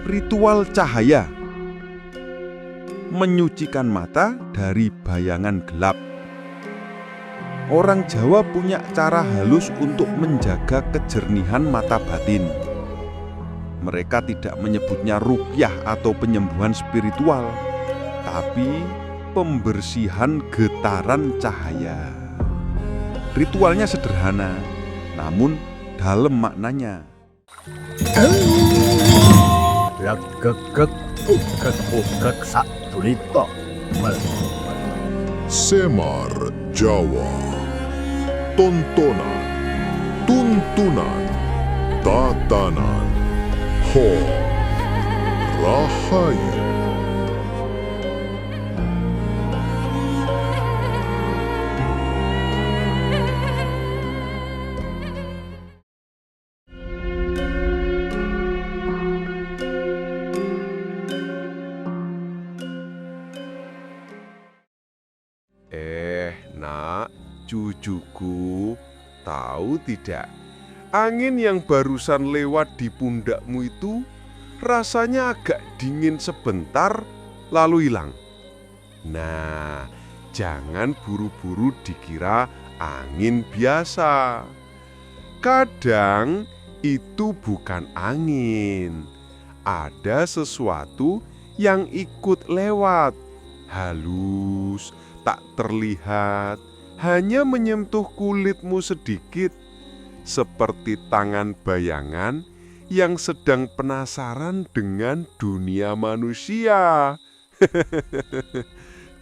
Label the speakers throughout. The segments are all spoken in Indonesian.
Speaker 1: Ritual cahaya menyucikan mata dari bayangan gelap. Orang Jawa punya cara halus untuk menjaga kejernihan mata batin. Mereka tidak menyebutnya ruqyah atau penyembuhan spiritual, tapi pembersihan getaran cahaya. Ritualnya sederhana, namun dalam maknanya.
Speaker 2: Semar Jawa, tontonan, tuntunan, tatanan, ho, rahayu.
Speaker 3: Nak, cucuku, tahu tidak? Angin yang barusan lewat di pundakmu itu rasanya agak dingin sebentar, lalu hilang. Nah, jangan buru-buru dikira angin biasa. Kadang itu bukan angin. Ada sesuatu yang ikut lewat, halus, tak terlihat, hanya menyentuh kulitmu sedikit, seperti tangan bayangan yang sedang penasaran dengan dunia manusia.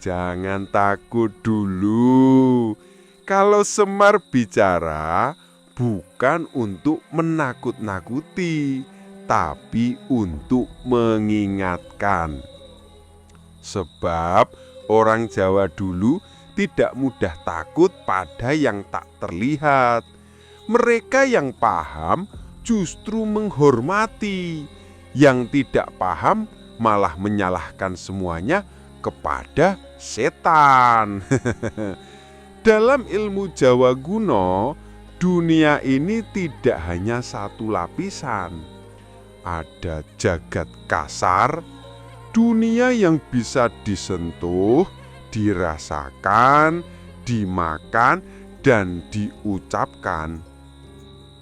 Speaker 3: Jangan takut dulu. Kalau Semar bicara, bukan untuk menakut-nakuti, tapi untuk mengingatkan. Sebab orang Jawa dulu tidak mudah takut pada yang tak terlihat. Mereka yang paham justru menghormati, yang tidak paham malah menyalahkan semuanya kepada setan. Dalam ilmu Jawa kuno, dunia ini tidak hanya satu lapisan. Ada jagat kasar, dunia yang bisa disentuh, dirasakan, dimakan, dan diucapkan.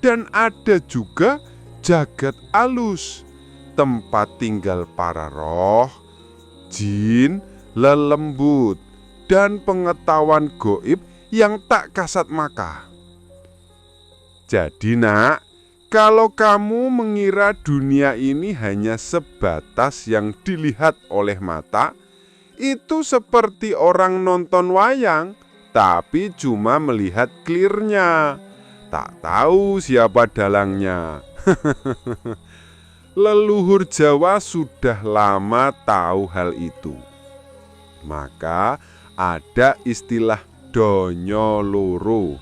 Speaker 3: Dan ada juga jagat alus, tempat tinggal para roh, jin, lelembut, dan pengetahuan gaib yang tak kasat mata. Jadi nak, kalau kamu mengira dunia ini hanya sebatas yang dilihat oleh mata, itu seperti orang nonton wayang, tapi cuma melihat klirnya, tak tahu siapa dalangnya. Leluhur Jawa sudah lama tahu hal itu. Maka ada istilah donya loro,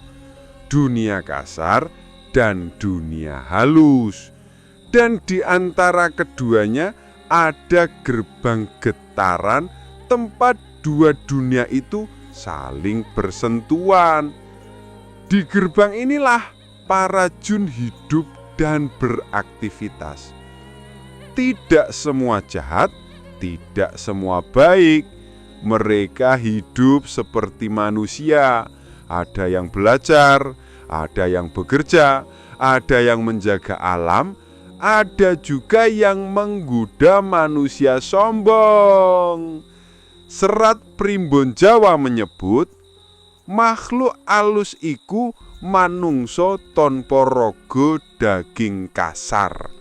Speaker 3: dunia kasar dan dunia halus. Dan di antara keduanya ada gerbang getaran, tempat dua dunia itu saling bersentuhan. Di gerbang inilah para jin hidup dan beraktivitas. Tidak semua jahat, tidak semua baik. Mereka hidup seperti manusia. Ada yang belajar, ada yang bekerja, ada yang menjaga alam, ada juga yang menggoda manusia sombong. Serat Primbon Jawa menyebut, makhluk alus iku manungso tanpa raga daging kasar.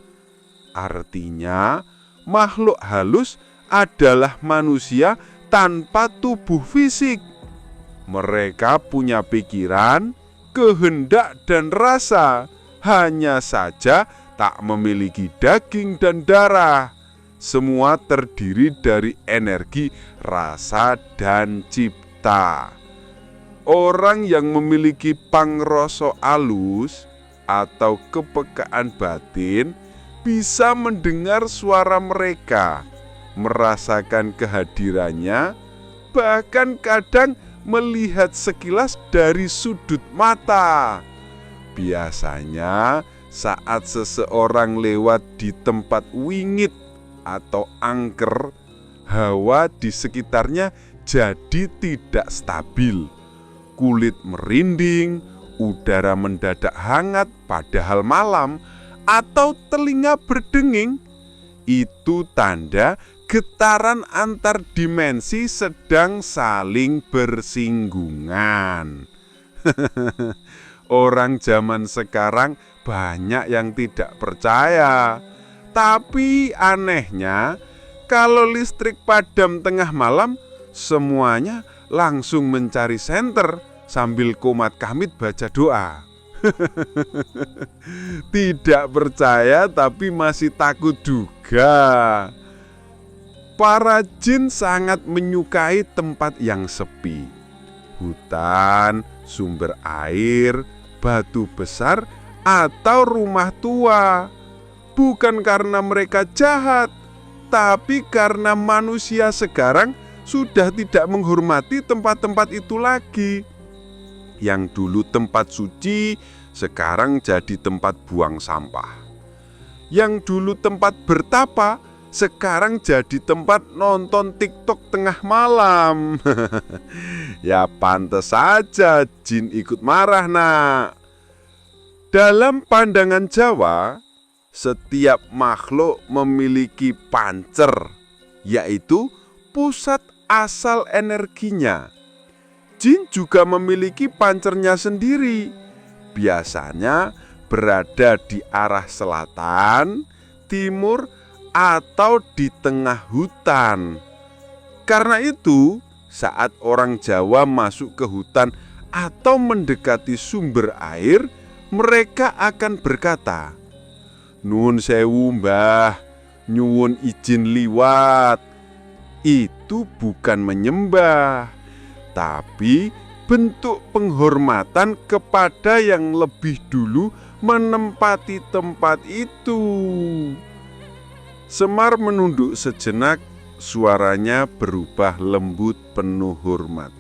Speaker 3: Artinya, makhluk halus adalah manusia tanpa tubuh fisik. Mereka punya pikiran, kehendak dan rasa, hanya saja tak memiliki daging dan darah. Semua terdiri dari energi, rasa, dan cipta. Orang yang memiliki pangrasa alus atau kepekaan batin bisa mendengar suara mereka, merasakan kehadirannya, bahkan kadang melihat sekilas dari sudut mata. Biasanya saat seseorang lewat di tempat wingit atau angker, hawa di sekitarnya jadi tidak stabil. Kulit merinding, udara mendadak hangat padahal malam, atau telinga berdenging. Itu tanda getaran antar dimensi sedang saling bersinggungan. Orang zaman sekarang banyak yang tidak percaya. Tapi anehnya, kalau listrik padam tengah malam, semuanya langsung mencari senter sambil komat kamit baca doa. Tidak percaya tapi masih takut juga. Para jin sangat menyukai tempat yang sepi. Hutan, sumber air, batu besar, atau rumah tua. Bukan karena mereka jahat, tapi karena manusia sekarang sudah tidak menghormati tempat-tempat itu lagi. Yang dulu tempat suci, sekarang jadi tempat buang sampah. Yang dulu tempat bertapa, sekarang jadi tempat nonton TikTok tengah malam. Ya pantas saja jin ikut marah, nak. Dalam pandangan Jawa, setiap makhluk memiliki pancer, yaitu pusat asal energinya. Jin juga memiliki pancernya sendiri. Biasanya berada di arah selatan, timur, atau di tengah hutan. Karena itu, saat orang Jawa masuk ke hutan atau mendekati sumber air, mereka akan berkata, "Nuwun sewu mbah, nyuwun izin liwat." Itu bukan menyembah, tapi bentuk penghormatan kepada yang lebih dulu menempati tempat itu. Semar menunduk sejenak, suaranya berubah lembut penuh hormat.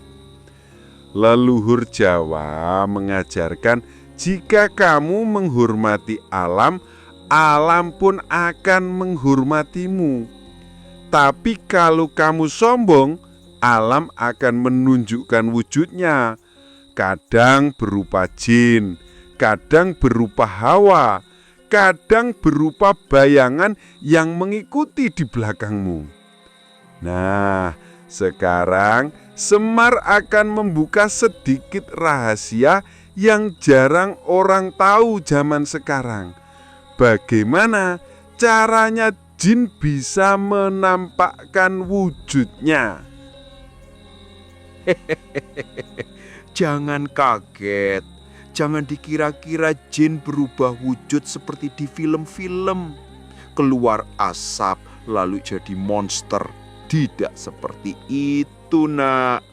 Speaker 3: Leluhur Jawa mengajarkan jika kamu menghormati alam, alam pun akan menghormatimu. Tapi kalau kamu sombong, alam akan menunjukkan wujudnya. Kadang berupa jin, kadang berupa hawa, kadang berupa bayangan yang mengikuti di belakangmu. Nah, sekarang Semar akan membuka sedikit rahasia yang jarang orang tahu zaman sekarang. Bagaimana caranya jin bisa menampakkan wujudnya?
Speaker 1: Jangan kaget. Jangan dikira-kira jin berubah wujud seperti di film-film. Keluar asap lalu jadi monster. Tidak seperti itu, nak.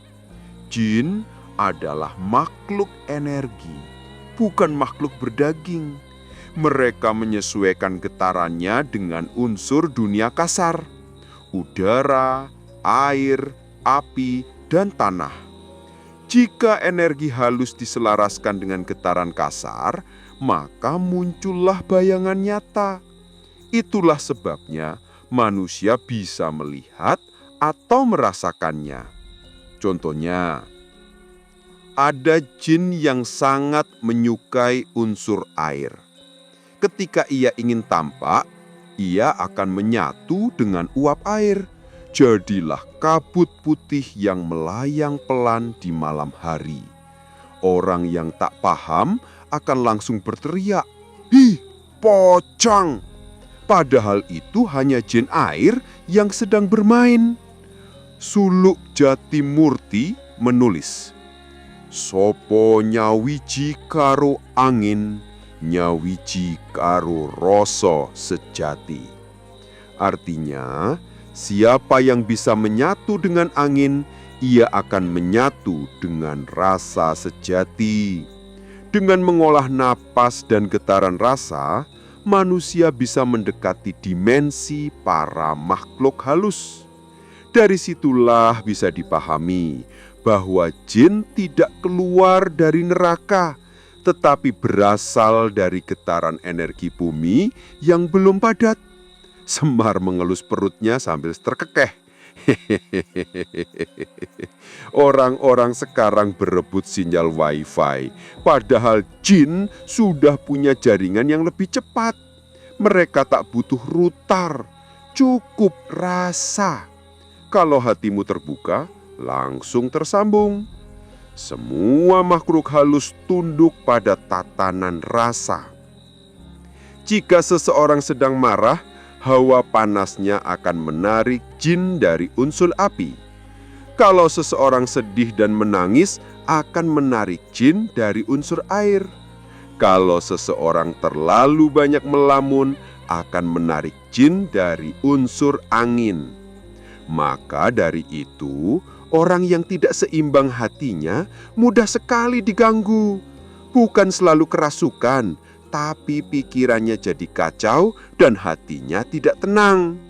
Speaker 1: Jin adalah makhluk energi, bukan makhluk berdaging. Mereka menyesuaikan getarannya dengan unsur dunia kasar, udara, air, api, dan tanah. Jika energi halus diselaraskan dengan getaran kasar, maka muncullah bayangan nyata. Itulah sebabnya manusia bisa melihat atau merasakannya. Contohnya, ada jin yang sangat menyukai unsur air. Ketika ia ingin tampak, ia akan menyatu dengan uap air. Jadilah kabut putih yang melayang pelan di malam hari. Orang yang tak paham akan langsung berteriak, "Ih, pocong!" Padahal itu hanya jin air yang sedang bermain. Suluk Jatimurti menulis, "Sopo nyawiji karo angin, nyawiji karo rasa sejati." Artinya, siapa yang bisa menyatu dengan angin, ia akan menyatu dengan rasa sejati. Dengan mengolah napas dan getaran rasa, manusia bisa mendekati dimensi para makhluk halus. Dari situlah bisa dipahami bahwa jin tidak keluar dari neraka, tetapi berasal dari getaran energi bumi yang belum padat.
Speaker 3: Semar mengelus perutnya sambil terkekeh. Orang-orang sekarang berebut sinyal wifi, padahal jin sudah punya jaringan yang lebih cepat. Mereka tak butuh rutar, cukup rasa. Kalau hatimu terbuka, langsung tersambung. Semua makhluk halus tunduk pada tatanan rasa. Jika seseorang sedang marah, hawa panasnya akan menarik jin dari unsur api. Kalau seseorang sedih dan menangis, akan menarik jin dari unsur air. Kalau seseorang terlalu banyak melamun, akan menarik jin dari unsur angin. Maka dari itu, orang yang tidak seimbang hatinya mudah sekali diganggu. Bukan selalu kerasukan, tapi pikirannya jadi kacau dan hatinya tidak tenang.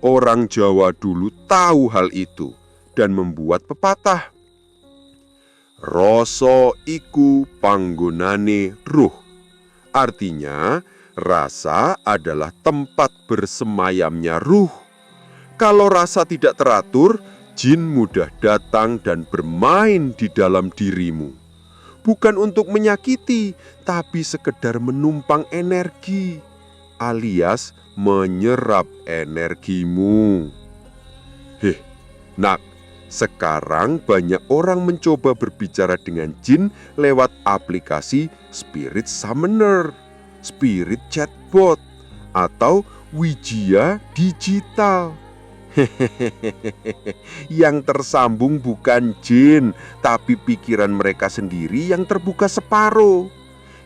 Speaker 3: Orang Jawa dulu tahu hal itu dan membuat pepatah. Rasa iku panggonane ruh. Artinya, rasa adalah tempat bersemayamnya ruh. Kalau rasa tidak teratur, jin mudah datang dan bermain di dalam dirimu. Bukan untuk menyakiti, tapi sekedar menumpang energi, alias menyerap energimu. Nak, sekarang banyak orang mencoba berbicara dengan jin lewat aplikasi Spirit Summoner, Spirit Chatbot, atau Wijia Digital. Yang tersambung bukan jin, tapi pikiran mereka sendiri yang terbuka separuh.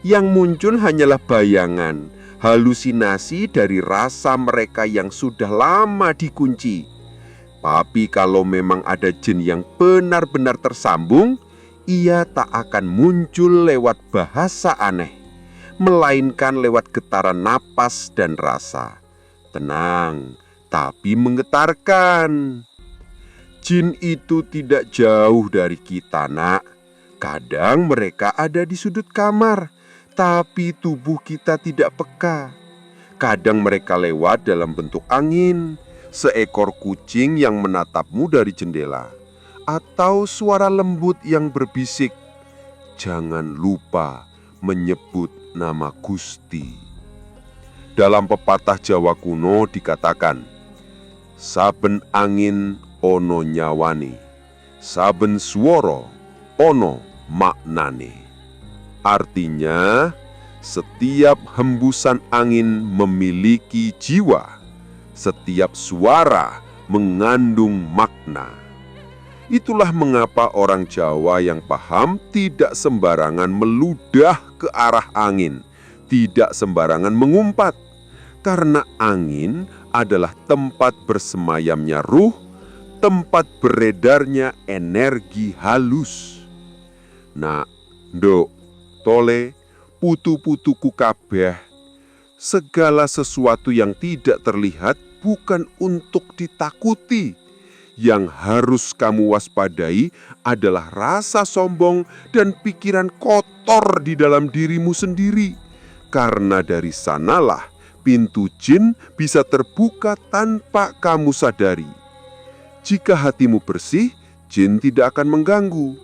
Speaker 3: Yang muncul hanyalah bayangan, halusinasi dari rasa mereka yang sudah lama dikunci. Tapi kalau memang ada jin yang benar-benar tersambung, ia tak akan muncul lewat bahasa aneh, melainkan lewat getaran napas dan rasa. Tenang, tapi menggetarkan. Jin itu tidak jauh dari kita, Nak. Kadang mereka ada di sudut kamar, tapi tubuh kita tidak peka. Kadang mereka lewat dalam bentuk angin, seekor kucing yang menatapmu dari jendela, atau suara lembut yang berbisik, "Jangan lupa menyebut nama Gusti." Dalam pepatah Jawa kuno dikatakan, saben angin ono nyawane, saben swara ono maknane. Artinya, setiap hembusan angin memiliki jiwa, setiap suara mengandung makna. Itulah mengapa orang Jawa yang paham tidak sembarangan meludah ke arah angin, tidak sembarangan mengumpat, karena angin adalah tempat bersemayamnya ruh, tempat beredarnya energi halus. Nah, nduk, tole, putu-putuku kabeh, segala sesuatu yang tidak terlihat bukan untuk ditakuti. Yang harus kamu waspadai adalah rasa sombong dan pikiran kotor di dalam dirimu sendiri. Karena dari sanalah pintu jin bisa terbuka tanpa kamu sadari. Jika hatimu bersih, jin tidak akan mengganggu.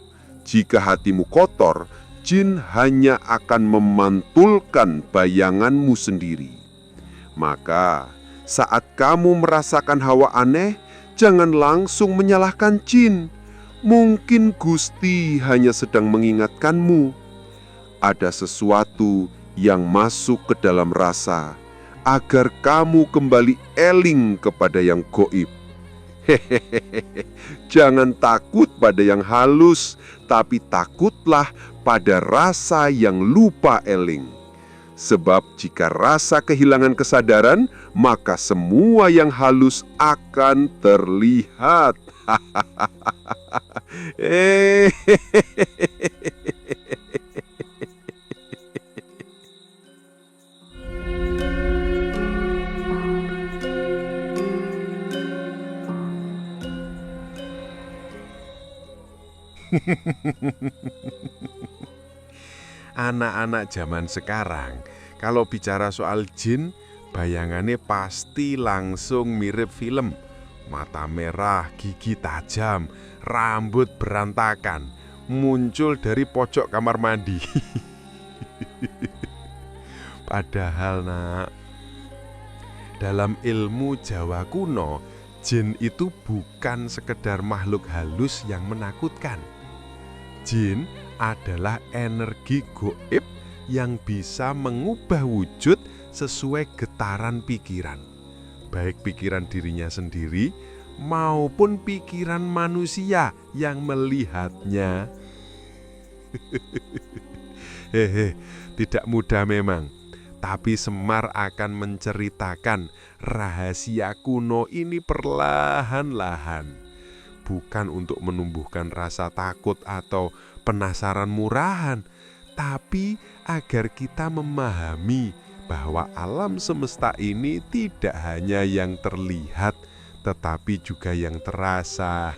Speaker 3: Jika hatimu kotor, jin hanya akan memantulkan bayanganmu sendiri. Maka, saat kamu merasakan hawa aneh, jangan langsung menyalahkan jin. Mungkin Gusti hanya sedang mengingatkanmu. Ada sesuatu yang masuk ke dalam rasa, agar kamu kembali eling kepada yang goib. Jangan takut pada yang halus, tapi takutlah pada rasa yang lupa eling. Sebab jika rasa kehilangan kesadaran, maka semua yang halus akan terlihat.
Speaker 4: Anak-anak zaman sekarang, kalau bicara soal jin,
Speaker 3: Bayangannya pasti langsung mirip film. Mata merah, gigi tajam, rambut berantakan, muncul dari pojok kamar mandi. Padahal nak, dalam ilmu Jawa kuno, jin itu bukan sekedar makhluk halus yang menakutkan. Jin adalah energi gaib yang bisa mengubah wujud sesuai getaran pikiran, baik pikiran dirinya sendiri maupun pikiran manusia yang melihatnya. Tidak mudah memang, tapi Semar akan menceritakan rahasia kuno ini perlahan-lahan, bukan untuk menumbuhkan rasa takut atau penasaran murahan, tapi agar kita memahami bahwa alam semesta ini tidak hanya yang terlihat, tetapi juga yang terasa.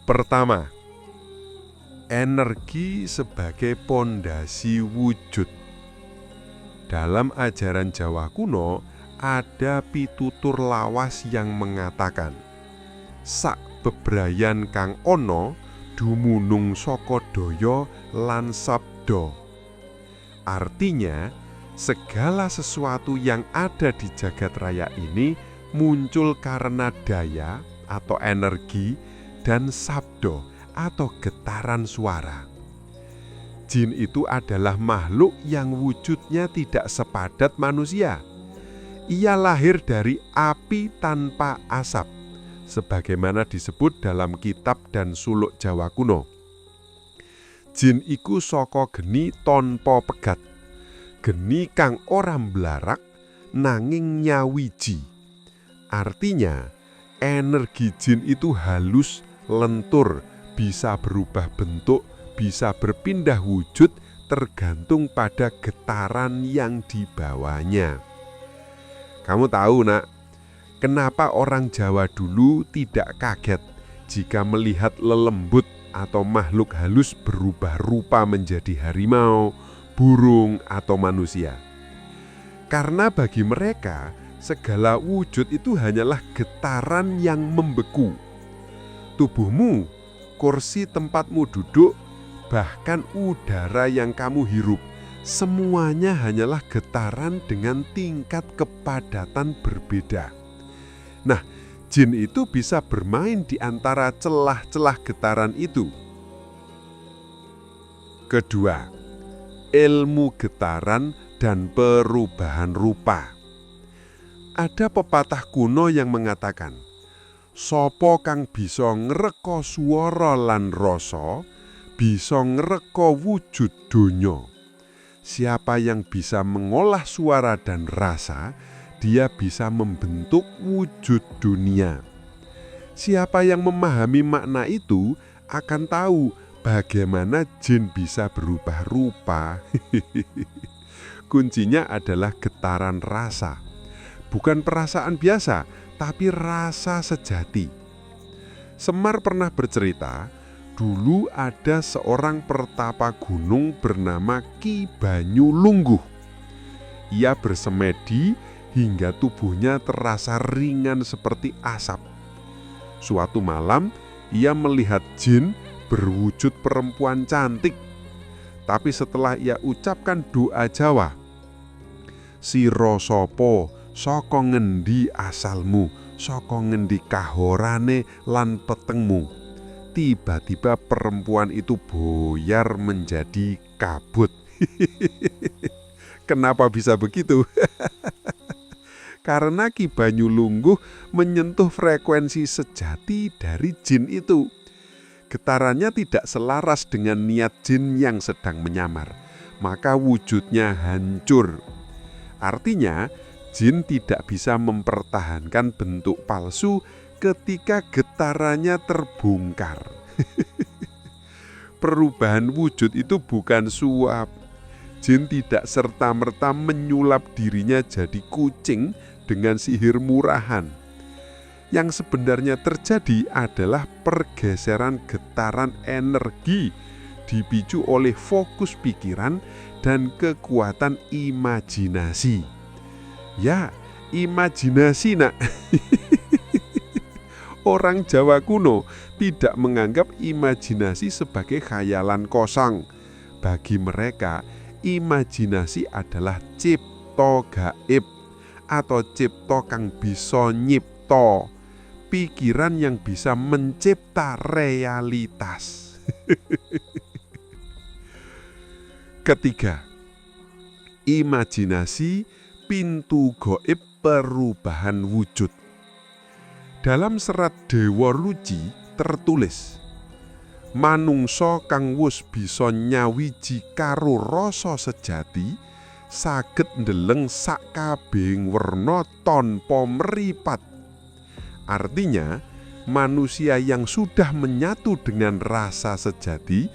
Speaker 3: Pertama, energi sebagai pondasi wujud. Dalam ajaran Jawa kuno, ada pitutur lawas yang mengatakan, sak bebrayan kang ono, dumunung saka daya lan sabda. Artinya, segala sesuatu yang ada di jagat raya ini muncul karena daya atau energi dan sabda atau getaran suara. Jin itu adalah makhluk yang wujudnya tidak sepadat manusia. Ia lahir dari api tanpa asap, sebagaimana disebut dalam kitab dan suluk Jawa kuno. Jin iku saka geni tanpa pegat, geni kang ora mblarak nanging nyawiji. Artinya, energi jin itu halus, lentur, bisa berubah bentuk, bisa berpindah wujud tergantung pada getaran yang dibawanya. Kamu tahu nak, kenapa orang Jawa dulu tidak kaget jika melihat lelembut atau makhluk halus berubah rupa menjadi harimau, burung, atau manusia? Karena bagi mereka, segala wujud itu hanyalah getaran yang membeku. Tubuhmu, kursi tempatmu duduk, bahkan udara yang kamu hirup, semuanya hanyalah getaran dengan tingkat kepadatan berbeda. Nah, jin itu bisa bermain di antara celah-celah getaran itu. Kedua, ilmu getaran dan perubahan rupa. Ada pepatah kuno yang mengatakan, sapa kang bisa ngreka swara lan rasa, bisa ngreka wujud donya. Siapa yang bisa mengolah suara dan rasa, dia bisa membentuk wujud dunia. Siapa yang memahami makna itu akan tahu bagaimana jin bisa berubah rupa. Kuncinya adalah getaran rasa. Bukan perasaan biasa, tapi rasa sejati. Semar pernah bercerita, dulu ada seorang pertapa gunung bernama Ki Banyulungguh. Ia bersemedi hingga tubuhnya terasa ringan seperti asap. Suatu malam, ia melihat jin berwujud perempuan cantik. Tapi setelah ia ucapkan doa Jawa, "Sira sapa, saka ngendi asalmu, saka ngendi kahorane lan petengmu?" Tiba-tiba perempuan itu boyar menjadi kabut. Kenapa bisa begitu? Karena Ki Banyulungguh menyentuh frekuensi sejati dari jin itu. Getarannya tidak selaras dengan niat jin yang sedang menyamar, maka wujudnya hancur. Artinya, jin tidak bisa mempertahankan bentuk palsu ketika getarannya terbongkar. Perubahan wujud itu bukan suap. Jin tidak serta-merta menyulap dirinya jadi kucing dengan sihir murahan. Yang sebenarnya terjadi adalah pergeseran getaran energi dipicu oleh fokus pikiran dan kekuatan imajinasi. Ya, imajinasi nak. Orang Jawa kuno tidak menganggap imajinasi sebagai khayalan kosong. Bagi mereka, imajinasi adalah cipta gaib atau cipta kang bisa nyipta, pikiran yang bisa mencipta realitas. Ketiga, imajinasi pintu gaib perubahan wujud. Dalam serat Dewa Ruci tertulis, manungsa kang wus bisa nyawiji karo rasa sejati saged ndeleng sakabehing werna tanpa meripat. Artinya, manusia yang sudah menyatu dengan rasa sejati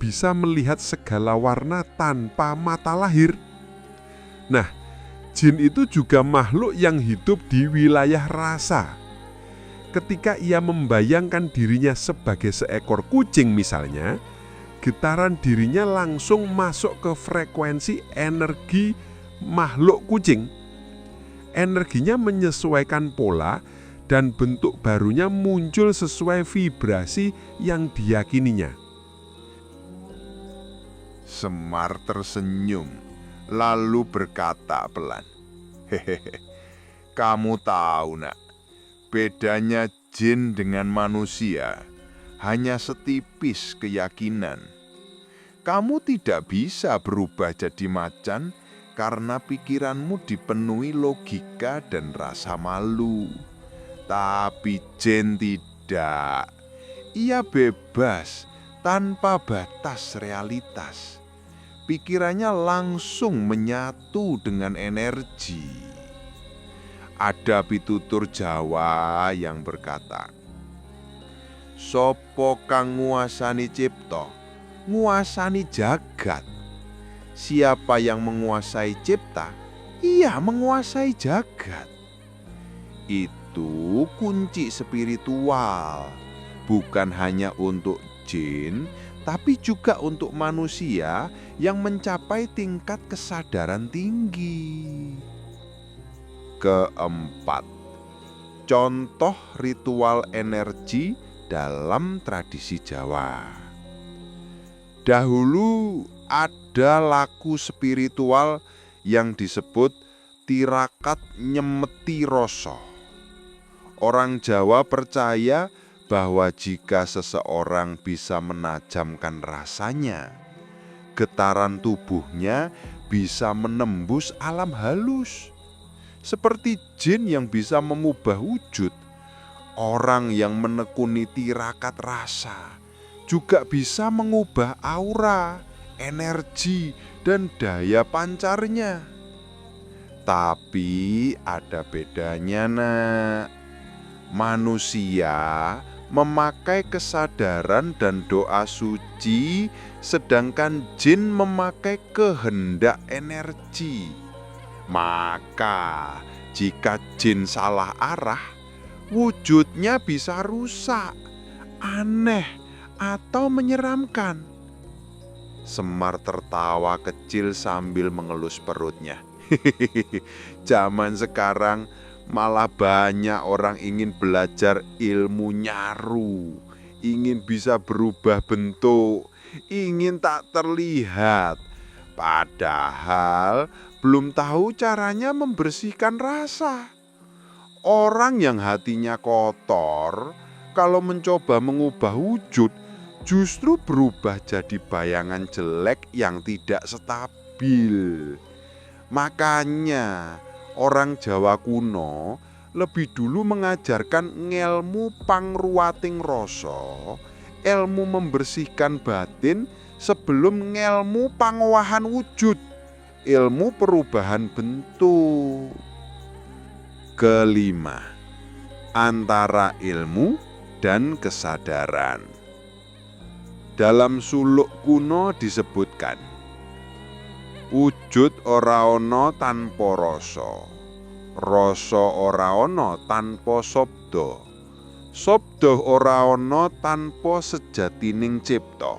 Speaker 3: bisa melihat segala warna tanpa mata lahir. Nah, jin itu juga makhluk yang hidup di wilayah rasa. Ketika ia membayangkan dirinya sebagai seekor kucing misalnya, getaran dirinya langsung masuk ke frekuensi energi makhluk kucing. Energinya menyesuaikan pola dan bentuk barunya muncul sesuai vibrasi yang diyakininya.
Speaker 1: Semar tersenyum, lalu berkata pelan, "Hehehe, kamu tahu nak, bedanya jin dengan manusia hanya setipis keyakinan. Kamu tidak bisa berubah jadi macan karena pikiranmu dipenuhi logika dan rasa malu. Tapi jin tidak. Ia bebas tanpa batas realitas. Pikirannya langsung menyatu dengan energi." Ada pitutur Jawa yang berkata, "Sopo kang nguasani cipta, nguasani jagat. Siapa yang menguasai cipta, ia menguasai jagat." Itu kunci spiritual, bukan hanya untuk jin, tapi juga untuk manusia yang mencapai tingkat kesadaran tinggi. Keempat, contoh ritual energi dalam tradisi Jawa. Dahulu ada laku spiritual yang disebut tirakat nyemeti rasa. Orang Jawa percaya bahwa jika seseorang bisa menajamkan rasanya, getaran tubuhnya bisa menembus alam halus. Seperti jin yang bisa mengubah wujud, orang yang menekuni tirakat rasa juga bisa mengubah aura, energi, dan daya pancarnya. Tapi ada bedanya nak. Manusia memakai kesadaran dan doa suci, sedangkan jin memakai kehendak energi. Maka jika jin salah arah, wujudnya bisa rusak, aneh, atau menyeramkan. Semar tertawa kecil sambil mengelus perutnya. Zaman sekarang malah banyak orang ingin belajar ilmu nyaru, ingin bisa berubah bentuk, ingin tak terlihat. Padahal belum tahu caranya membersihkan rasa. Orang yang hatinya kotor, kalau mencoba mengubah wujud, justru berubah jadi bayangan jelek yang tidak stabil. Makanya orang Jawa kuno lebih dulu mengajarkan ngelmu pangruwating rasa, ilmu membersihkan batin sebelum ngelmu pangowahan wujud, ilmu perubahan bentuk. Kelima, antara ilmu dan kesadaran. Dalam suluk kuno disebutkan, wujud ora ana tanpa rasa, rasa ora ana tanpa sabda, sabda ora ana tanpa sejatining cipta.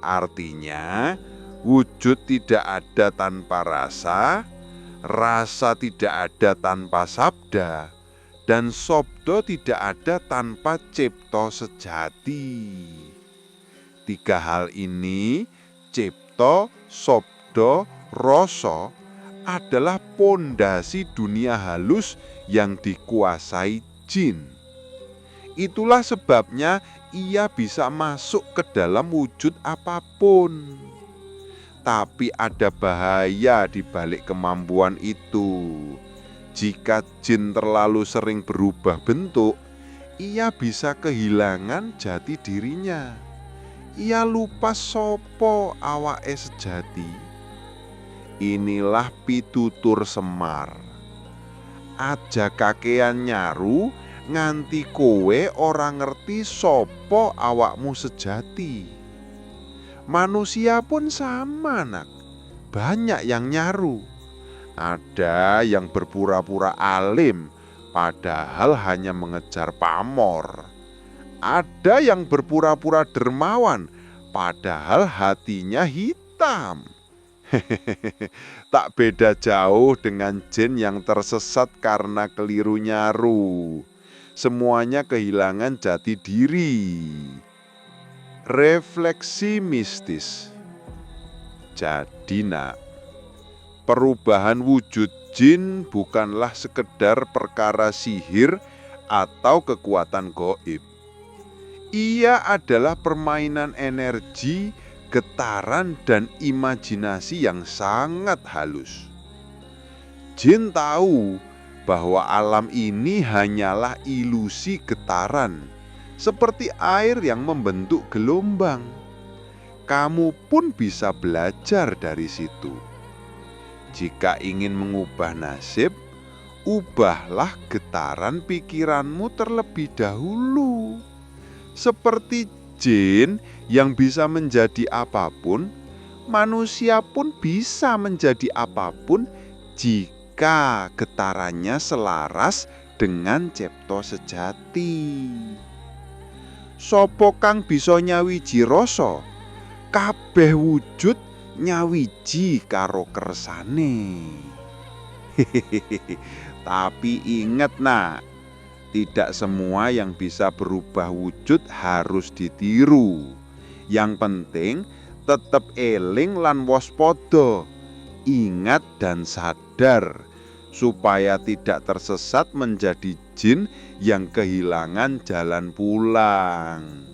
Speaker 1: Artinya, wujud tidak ada tanpa rasa, rasa tidak ada tanpa sabda, dan sabda tidak ada tanpa cipta sejati. Tiga hal ini, cipta, sabda, rasa, adalah pondasi dunia halus yang dikuasai jin. Itulah sebabnya ia bisa masuk ke dalam wujud apapun. Tapi ada bahaya di balik kemampuan itu. Jika jin terlalu sering berubah bentuk, ia bisa kehilangan jati dirinya. Ia lupa sopo awake sejati. Inilah pitutur Semar. Aja kakean nyaru nganti kowe ora ngerti sopo awakmu sejati. Manusia pun sama, nak. Banyak yang nyaru. Ada yang berpura-pura alim, padahal hanya mengejar pamor. Ada yang berpura-pura dermawan, padahal hatinya hitam. Tak beda jauh dengan jin yang tersesat karena keliru nyaru. Semuanya kehilangan jati diri. Refleksi mistis. Jadi nak, perubahan wujud jin bukanlah sekedar perkara sihir atau kekuatan gaib. Ia adalah permainan energi, getaran, dan imajinasi yang sangat halus. Jin tahu bahwa alam ini hanyalah ilusi getaran, seperti air yang membentuk gelombang. Kamu pun bisa belajar dari situ. Jika ingin mengubah nasib, ubahlah getaran pikiranmu terlebih dahulu. Seperti jin yang bisa menjadi apapun, manusia pun bisa menjadi apapun jika getarannya selaras dengan cipta sejati. Sopo kang bisa nyawiji rasa, kabeh wujud nyawiji karo kersane. Tapi ingat nak, tidak semua yang bisa berubah wujud harus ditiru. Yang penting tetap eling lan waspada. Ingat dan sadar supaya tidak tersesat menjadi jin yang kehilangan jalan pulang.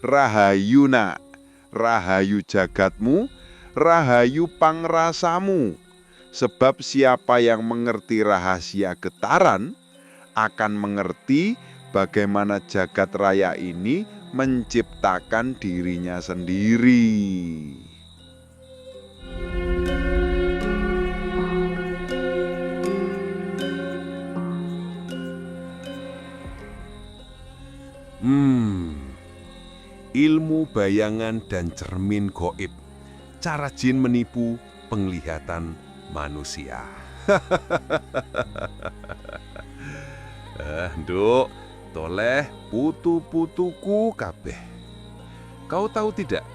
Speaker 1: Rahayu nak, rahayu jagatmu, rahayu pangrasamu. Sebab siapa yang mengerti rahasia getaran akan mengerti bagaimana jagat raya ini menciptakan dirinya sendiri. Ilmu bayangan dan cermin gaib. Cara jin menipu penglihatan manusia. Nduk, toleh putu-putuku kabeh. Kau tahu tidak,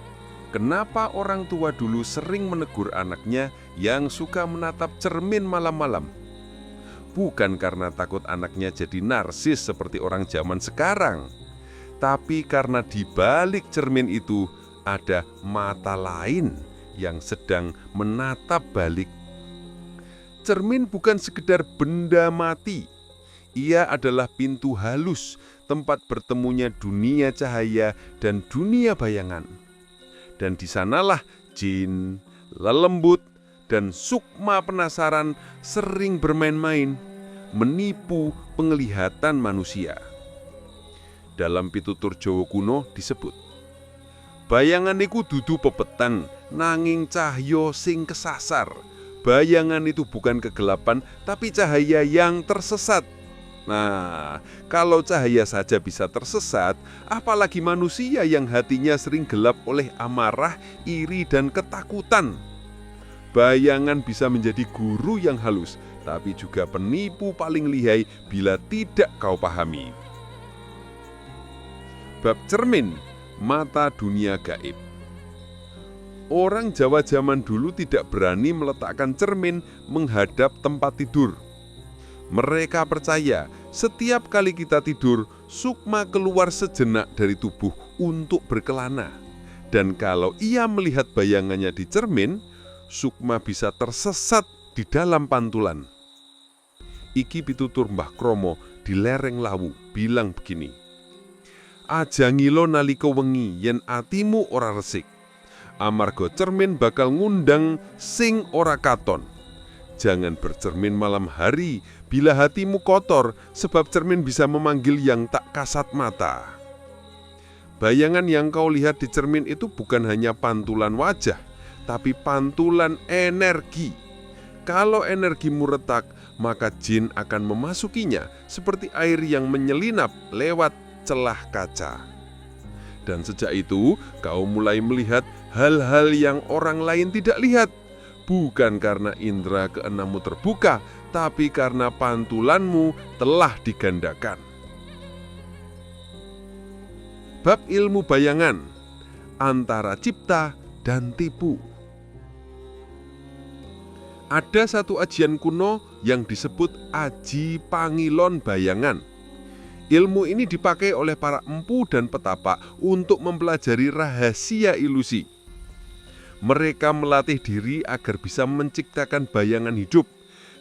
Speaker 1: kenapa orang tua dulu sering menegur anaknya yang suka menatap cermin malam-malam? Bukan karena takut anaknya jadi narsis seperti orang zaman sekarang, tapi karena di balik cermin itu ada mata lain yang sedang menatap balik. Cermin bukan sekedar benda mati. Ia adalah pintu halus, tempat bertemunya dunia cahaya dan dunia bayangan. Dan di sanalah jin, lelembut, dan sukma penasaran sering bermain-main, menipu penglihatan manusia. Dalam pitutur Jawa kuno disebut, bayangan iku dudu pepetang, nanging cahya sing kesasar. Bayangan itu bukan kegelapan, tapi cahaya yang tersesat. Nah, kalau cahaya saja bisa tersesat, apalagi manusia yang hatinya sering gelap oleh amarah, iri, dan ketakutan. Bayangan bisa menjadi guru yang halus, tapi juga penipu paling lihai bila tidak kau pahami. Bab cermin mata dunia gaib. Orang Jawa zaman dulu tidak berani meletakkan cermin menghadap tempat tidur. Mereka percaya setiap kali kita tidur, sukma keluar sejenak dari tubuh untuk berkelana. Dan kalau ia melihat bayangannya di cermin, sukma bisa tersesat di dalam pantulan. Iki pitutur Mbah Kromo di lereng Lawu bilang begini, aja ngilo nalika wengi yen atimu ora resik, amarga cermin bakal ngundang sing ora katon. Jangan bercermin malam hari bila hatimu kotor, sebab cermin bisa memanggil yang tak kasat mata. Bayangan yang kau lihat di cermin itu bukan hanya pantulan wajah, tapi pantulan energi. Kalau energimu retak, maka jin akan memasukinya seperti air yang menyelinap lewat celah kaca. Dan sejak itu, kau mulai melihat hal-hal yang orang lain tidak lihat. Bukan karena indera keenammu terbuka, tapi karena pantulanmu telah digandakan. Bab ilmu bayangan, antara cipta dan tipu. Ada satu ajian kuno yang disebut aji pangilon bayangan. Ilmu ini dipakai oleh para empu dan petapa untuk mempelajari rahasia ilusi. Mereka melatih diri agar bisa menciptakan bayangan hidup,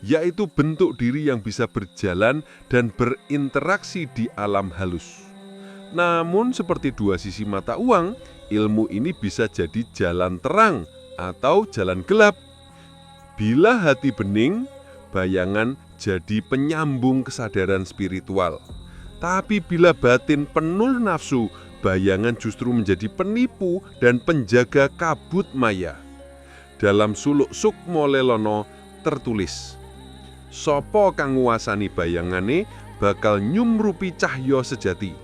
Speaker 1: yaitu bentuk diri yang bisa berjalan dan berinteraksi di alam halus. Namun seperti dua sisi mata uang, ilmu ini bisa jadi jalan terang atau jalan gelap. Bila hati bening, bayangan jadi penyambung kesadaran spiritual. Tapi bila batin penuh nafsu, bayangan justru menjadi penipu dan penjaga kabut maya. Dalam suluk Sukmo Lelono tertulis, sopo kang nguasani bayangane bakal nyumrupi cahya sejati.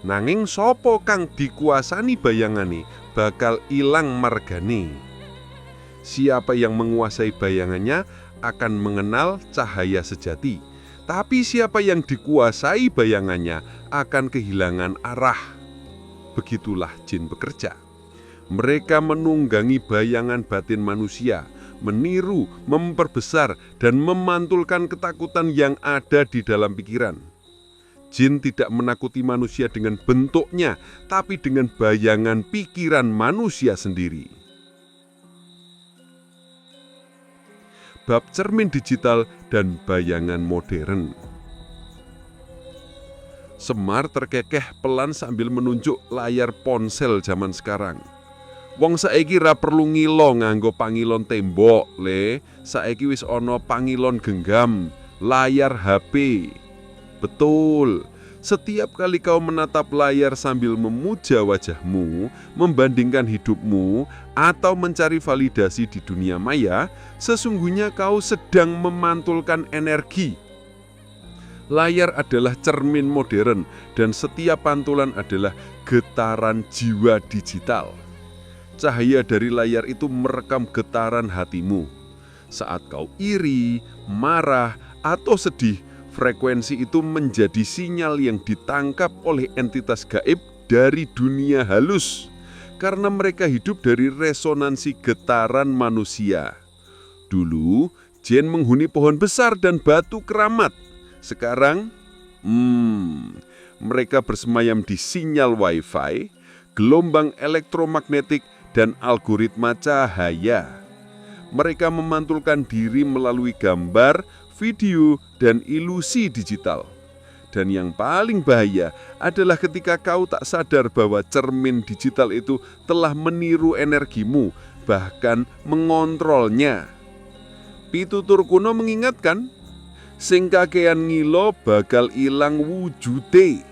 Speaker 1: Nanging sopo kang dikuasani bayangane bakal ilang margane. Siapa yang menguasai bayangannya akan mengenal cahaya sejati. Tapi siapa yang dikuasai bayangannya akan kehilangan arah. Begitulah jin bekerja. Mereka menunggangi bayangan batin manusia, meniru, memperbesar, dan memantulkan ketakutan yang ada di dalam pikiran. Jin tidak menakuti manusia dengan bentuknya, tapi dengan bayangan pikiran manusia sendiri. Bab cermin digital dan bayangan modern. Semar terkekeh pelan sambil menunjuk layar ponsel zaman sekarang. Wong saiki ra perlu ngilo nganggo pangilon tembok, le. Saiki wis ana pangilon genggam, layar HP. Betul. Setiap kali kau menatap layar sambil memuja wajahmu, membandingkan hidupmu, atau mencari validasi di dunia maya, sesungguhnya kau sedang memantulkan energi. Layar adalah cermin modern dan setiap pantulan adalah getaran jiwa digital. Cahaya dari layar itu merekam getaran hatimu. Saat kau iri, marah, atau sedih, frekuensi itu menjadi sinyal yang ditangkap oleh entitas gaib dari dunia halus karena mereka hidup dari resonansi getaran manusia. Dulu, jin menghuni pohon besar dan batu keramat. Sekarang, mereka bersemayam di sinyal wifi, gelombang elektromagnetik, dan algoritma cahaya. Mereka memantulkan diri melalui gambar, video, dan ilusi digital. Dan yang paling bahaya adalah ketika kau tak sadar bahwa cermin digital itu telah meniru energimu, bahkan mengontrolnya. Pitutur kuno mengingatkan, sing kakean ngilo bakal ilang wujude.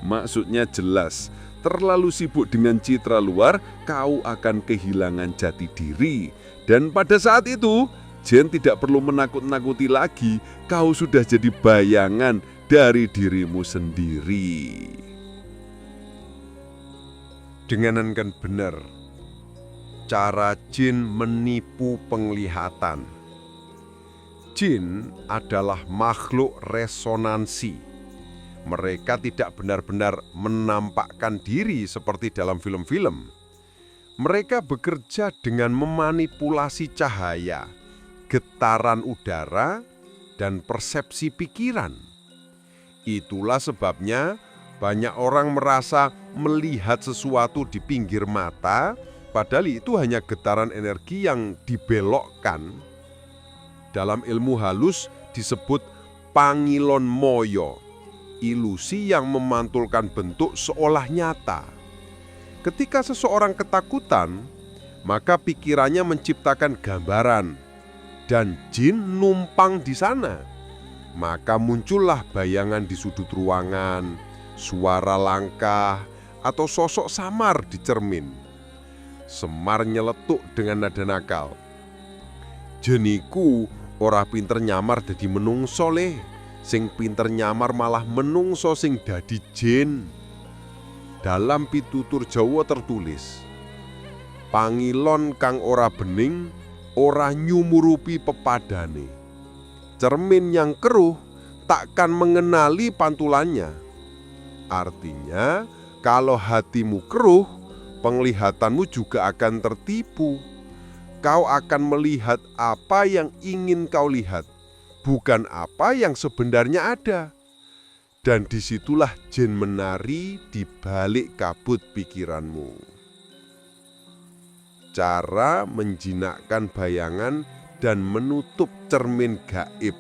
Speaker 1: Maksudnya jelas, terlalu sibuk dengan citra luar, kau akan kehilangan jati diri. Dan pada saat itu, jin tidak perlu menakut-nakuti lagi, kau sudah jadi bayangan dari dirimu sendiri.
Speaker 3: Dengankan benar, cara jin menipu penglihatan. Jin adalah makhluk resonansi. Mereka tidak benar-benar menampakkan diri seperti dalam film-film. Mereka bekerja dengan memanipulasi cahaya, getaran udara, dan persepsi pikiran. Itulah sebabnya banyak orang merasa melihat sesuatu di pinggir mata, padahal itu hanya getaran energi yang dibelokkan. Dalam ilmu halus disebut pangilon moyo, ilusi yang memantulkan bentuk seolah nyata. Ketika seseorang ketakutan, maka pikirannya menciptakan gambaran dan jin numpang di sana. Maka muncullah bayangan di sudut ruangan, suara langkah, atau sosok samar di cermin. Semar nyeletuk dengan nada nakal. Jeniku ora pinter nyamar dadi menungso le, sing pinter nyamar malah menungso sing dadi jin. Dalam pitutur Jawa tertulis, pangilon kang ora bening, ora nyumurupi pepadane. Cermin yang keruh takkan mengenali pantulannya. Artinya, kalau hatimu keruh, penglihatanmu juga akan tertipu. Kau akan melihat apa yang ingin kau lihat, bukan apa yang sebenarnya ada. Dan disitulah jin menari di balik kabut pikiranmu. Cara menjinakkan bayangan dan menutup cermin gaib.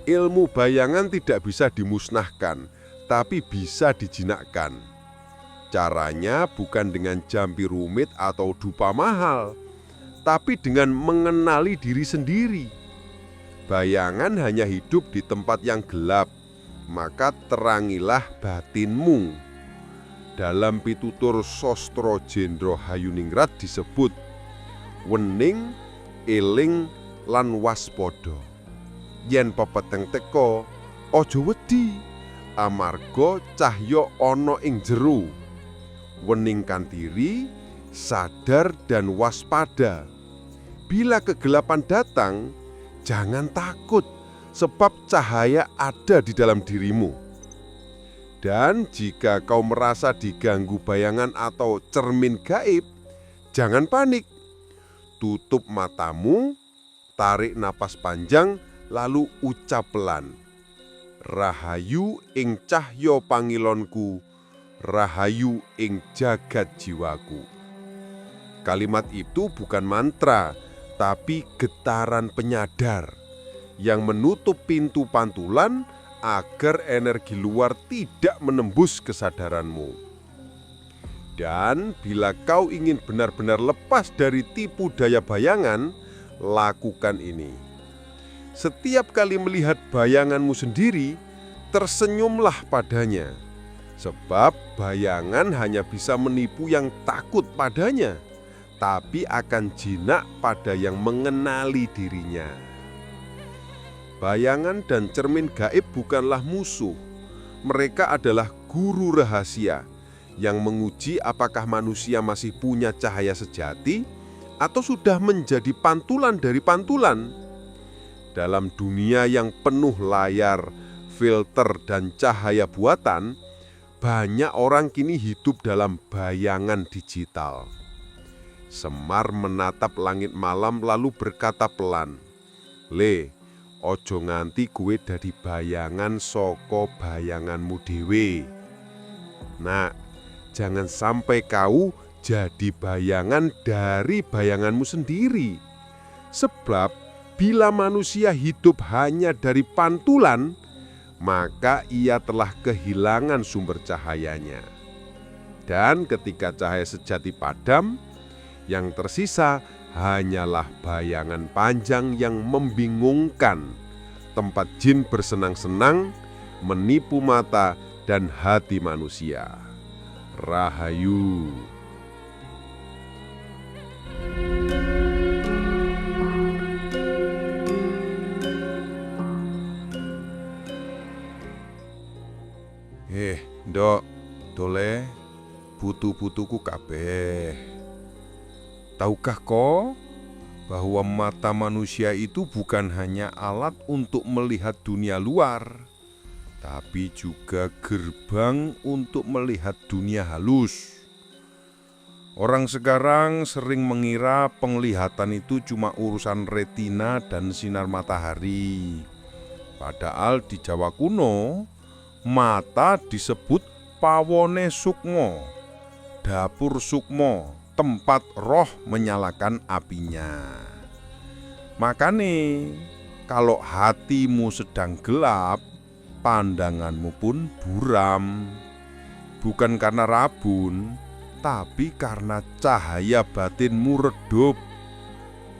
Speaker 3: Ilmu bayangan tidak bisa dimusnahkan, tapi bisa dijinakkan. Caranya bukan dengan jampi rumit atau dupa mahal, tapi dengan mengenali diri sendiri. Bayangan hanya hidup di tempat yang gelap, maka terangilah batinmu. Dalam pitutur Sosro Jendro Hayuningrat disebut wening, eling, lan waspada. Yen pepeteng teka, aja wedi, amarga cahya ana ing jero. Weningkan diri, sadar dan waspada. Bila kegelapan datang, jangan takut, sebab cahaya ada di dalam dirimu. Dan jika kau merasa diganggu bayangan atau cermin gaib, jangan panik. Tutup matamu, tarik napas panjang, lalu ucap pelan. Rahayu ing cahya pangilonku, rahayu ing jagat jiwaku. Kalimat itu bukan mantra, tapi getaran penyadar yang menutup pintu pantulan agar energi luar tidak menembus kesadaranmu. Dan bila kau ingin benar-benar lepas dari tipu daya bayangan, lakukan ini. Setiap kali melihat bayanganmu sendiri, tersenyumlah padanya. Sebab bayangan hanya bisa menipu yang takut padanya, tapi akan jinak pada yang mengenali dirinya. Bayangan dan cermin gaib bukanlah musuh. Mereka adalah guru rahasia yang menguji apakah manusia masih punya cahaya sejati atau sudah menjadi pantulan dari pantulan. Dalam dunia yang penuh layar, filter, dan cahaya buatan, banyak orang kini hidup dalam bayangan digital. Semar menatap langit malam lalu berkata pelan, "Le, ojo nganti gue dadi bayangan saka bayanganmu dhewe. Nah, jangan sampai kau jadi bayangan dari bayanganmu sendiri. Sebab bila manusia hidup hanya dari pantulan, maka ia telah kehilangan sumber cahayanya. Dan ketika cahaya sejati padam, yang tersisa hanyalah bayangan panjang yang membingungkan, tempat jin bersenang-senang, menipu mata dan hati manusia. Rahayu. Ndok, dole, putu-putuku kabeh. Tahukah kau bahwa mata manusia itu bukan hanya alat untuk melihat dunia luar, tapi juga gerbang untuk melihat dunia halus. Orang sekarang sering mengira penglihatan itu cuma urusan retina dan sinar matahari. Padahal di Jawa kuno, mata disebut pawone sukmo, dapur sukmo, tempat roh menyalakan apinya. Makanya kalau hatimu sedang gelap, pandanganmu pun buram. Bukan karena rabun, tapi karena cahaya batinmu redup.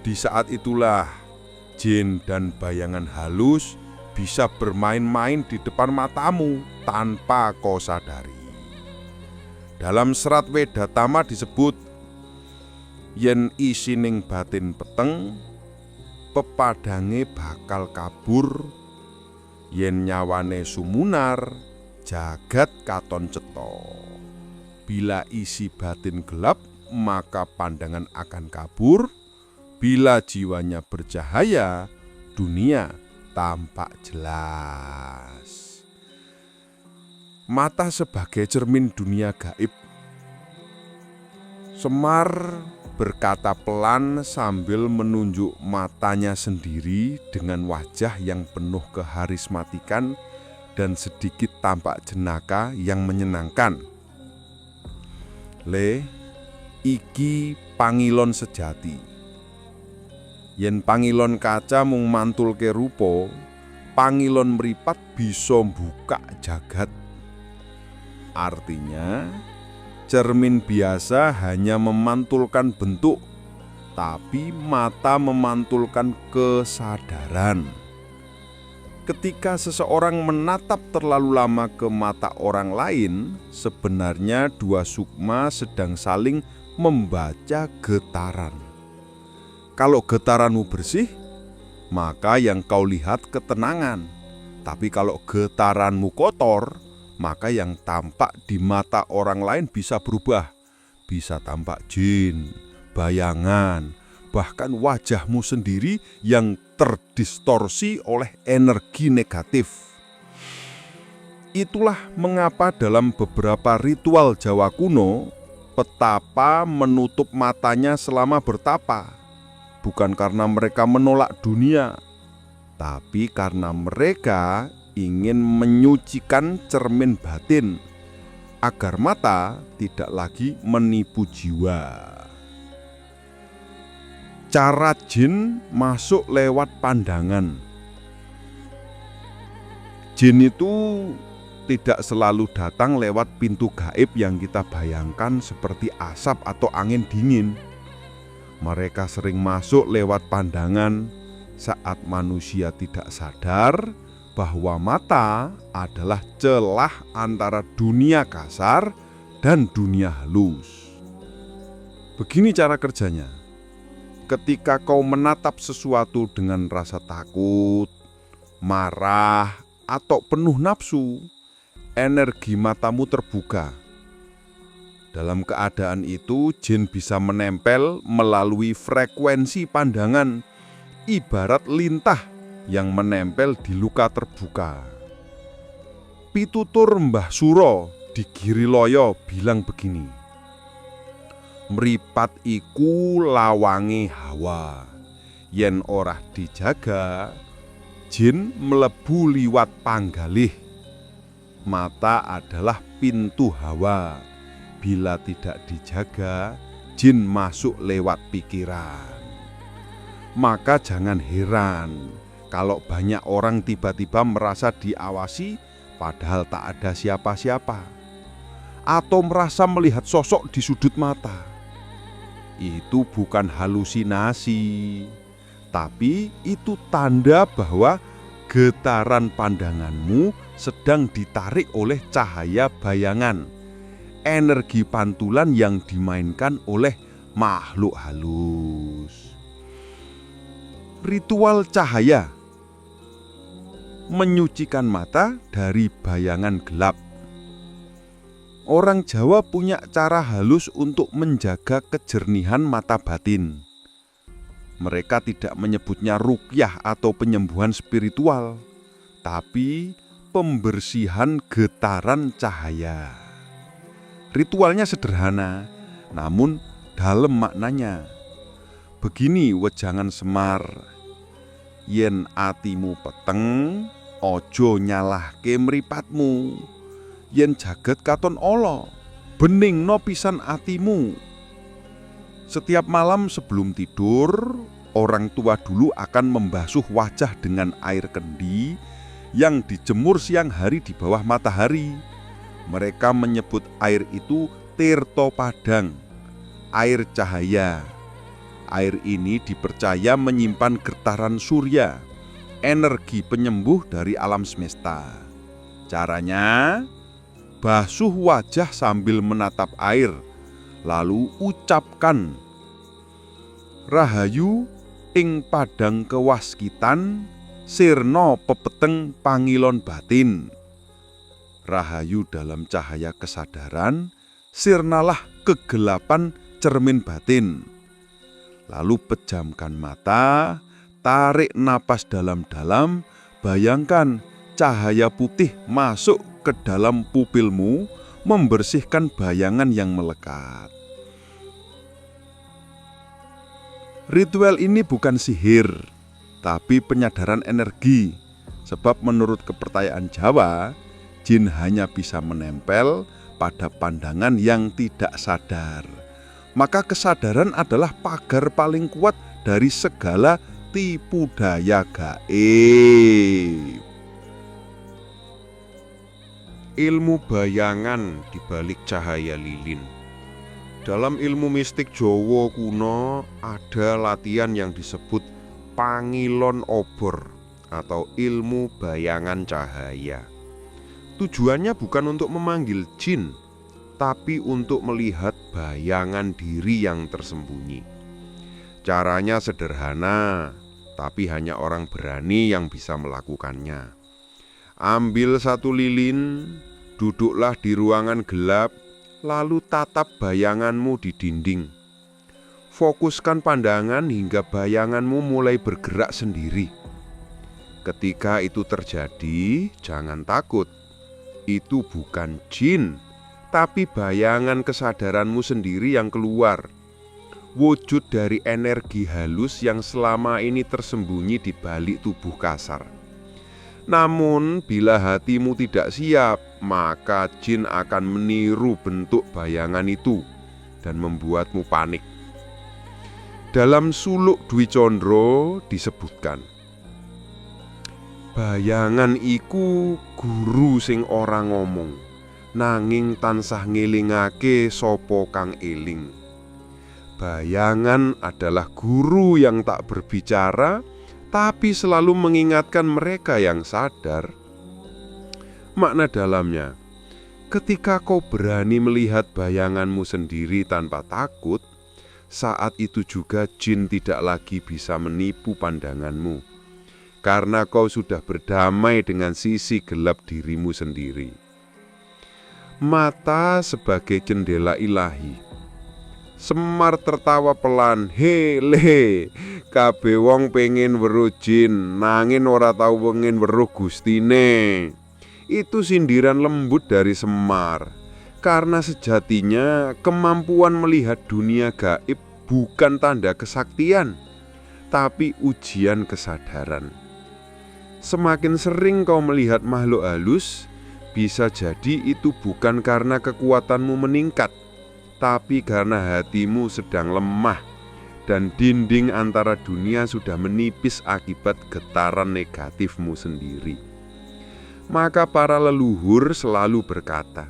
Speaker 3: Di saat itulah jin dan bayangan halus bisa bermain-main di depan matamu tanpa kau sadari. Dalam serat Wedatama disebut, yen isining batin peteng, pepadange bakal kabur, yen nyawane sumunar, jagat katon cetha. Bila isi batin gelap, maka pandangan akan kabur. Bila jiwanya bercahaya, dunia tampak jelas. Mata sebagai cermin dunia gaib. Semar berkata pelan sambil menunjuk matanya sendiri dengan wajah yang penuh keharismatikan dan sedikit tampak jenaka yang menyenangkan. Le, iki pangilon sejati. Yen pangilon kaca mung mantulke rupa, pangilon mripat bisa buka jagat. Artinya, cermin biasa hanya memantulkan bentuk, tapi mata memantulkan kesadaran. Ketika seseorang menatap terlalu lama ke mata orang lain, sebenarnya dua sukma sedang saling membaca getaran. Kalau getaranmu bersih, maka yang kau lihat ketenangan. Tapi kalau getaranmu kotor, maka yang tampak di mata orang lain bisa berubah. Bisa tampak jin, bayangan, bahkan wajahmu sendiri yang terdistorsi oleh energi negatif. Itulah mengapa dalam beberapa ritual Jawa kuno, petapa menutup matanya selama bertapa. Bukan karena mereka menolak dunia, tapi karena mereka ingin menyucikan cermin batin, agar mata tidak lagi menipu jiwa. Cara jin masuk lewat pandangan. Jin itu tidak selalu datang lewat pintu gaib yang kita bayangkan seperti asap atau angin dingin. Mereka sering masuk lewat pandangan saat manusia tidak sadar bahwa mata adalah celah antara dunia kasar dan dunia halus. Begini cara kerjanya. Ketika kau menatap sesuatu dengan rasa takut, marah, atau penuh nafsu, energi matamu terbuka. Dalam keadaan itu, jin bisa menempel melalui frekuensi pandangan, ibarat lintah yang menempel di luka terbuka. Pitutur Mbah Suro di Giriloyo bilang begini, mripat iku lawange hawa, yen ora dijaga, jin mlebu liwat panggalih. Mata adalah pintu hawa. Bila tidak dijaga, jin masuk lewat pikiran. Maka jangan heran kalau banyak orang tiba-tiba merasa diawasi padahal tak ada siapa-siapa, atau merasa melihat sosok di sudut mata. Itu bukan halusinasi, tapi itu tanda bahwa getaran pandanganmu sedang ditarik oleh cahaya bayangan, energi pantulan yang dimainkan oleh makhluk halus. Ritual cahaya menyucikan mata dari bayangan gelap. Orang Jawa punya cara halus untuk menjaga kejernihan mata batin. Mereka tidak menyebutnya ruqyah atau penyembuhan spiritual, tapi pembersihan getaran cahaya. Ritualnya sederhana, namun dalam maknanya. Begini wejangan Semar, yen atimu peteng, ojo nyalahke mripatmu. Yen jagat katon ala, beningno pisan atimu. Setiap malam sebelum tidur, orang tua dulu akan membasuh wajah dengan air kendi yang dijemur siang hari di bawah matahari. Mereka menyebut air itu Tirto Padang, air cahaya. Air ini dipercaya menyimpan getaran surya, energi penyembuh dari alam semesta. Caranya, basuh wajah sambil menatap air, lalu ucapkan, Rahayu ing padang kewaskitan, sirna pepeteng pangilon batin. Rahayu dalam cahaya kesadaran, sirnalah kegelapan cermin batin. Lalu pejamkan mata, tarik napas dalam-dalam, bayangkan cahaya putih masuk ke dalam pupilmu, membersihkan bayangan yang melekat. Ritual ini bukan sihir, tapi penyadaran energi. Sebab menurut kepercayaan Jawa, jin hanya bisa menempel pada pandangan yang tidak sadar. Maka kesadaran adalah pagar paling kuat dari segala tipu daya gaib.
Speaker 1: Ilmu bayangan di balik cahaya lilin. Dalam ilmu mistik Jawa kuno ada latihan yang disebut pangilon obor atau ilmu bayangan cahaya. Tujuannya bukan untuk memanggil jin, tapi untuk melihat bayangan diri yang tersembunyi. Caranya sederhana, tapi hanya orang berani yang bisa melakukannya. Ambil satu lilin, duduklah di ruangan gelap, lalu tatap bayanganmu di dinding. Fokuskan pandangan hingga bayanganmu mulai bergerak sendiri. Ketika itu terjadi, jangan takut. Itu bukan jin, tapi bayangan kesadaranmu sendiri yang keluar. Wujud dari energi halus yang selama ini tersembunyi di balik tubuh kasar. Namun bila hatimu tidak siap, maka jin akan meniru bentuk bayangan itu dan membuatmu panik. Dalam suluk Dwi Condro disebutkan, bayangan iku guru sing ora ngomong, nanging tansah ngelingake sapa kang eling. Bayangan adalah guru yang tak berbicara, tapi selalu mengingatkan mereka yang sadar. Makna dalamnya, ketika kau berani melihat bayanganmu sendiri tanpa takut, saat itu juga jin tidak lagi bisa menipu pandanganmu, karena kau sudah berdamai dengan sisi gelap dirimu sendiri. Mata sebagai jendela ilahi. Semar tertawa pelan, hele, kabeh wong pengen weruh jin, nanging ora tau pengen weruh gustine. Itu sindiran lembut dari Semar, karena sejatinya kemampuan melihat dunia gaib bukan tanda kesaktian, tapi ujian kesadaran. Semakin sering kau melihat makhluk halus, bisa jadi itu bukan karena kekuatanmu meningkat, tapi karena hatimu sedang lemah dan dinding antara dunia sudah menipis akibat getaran negatifmu sendiri. Maka para leluhur selalu berkata,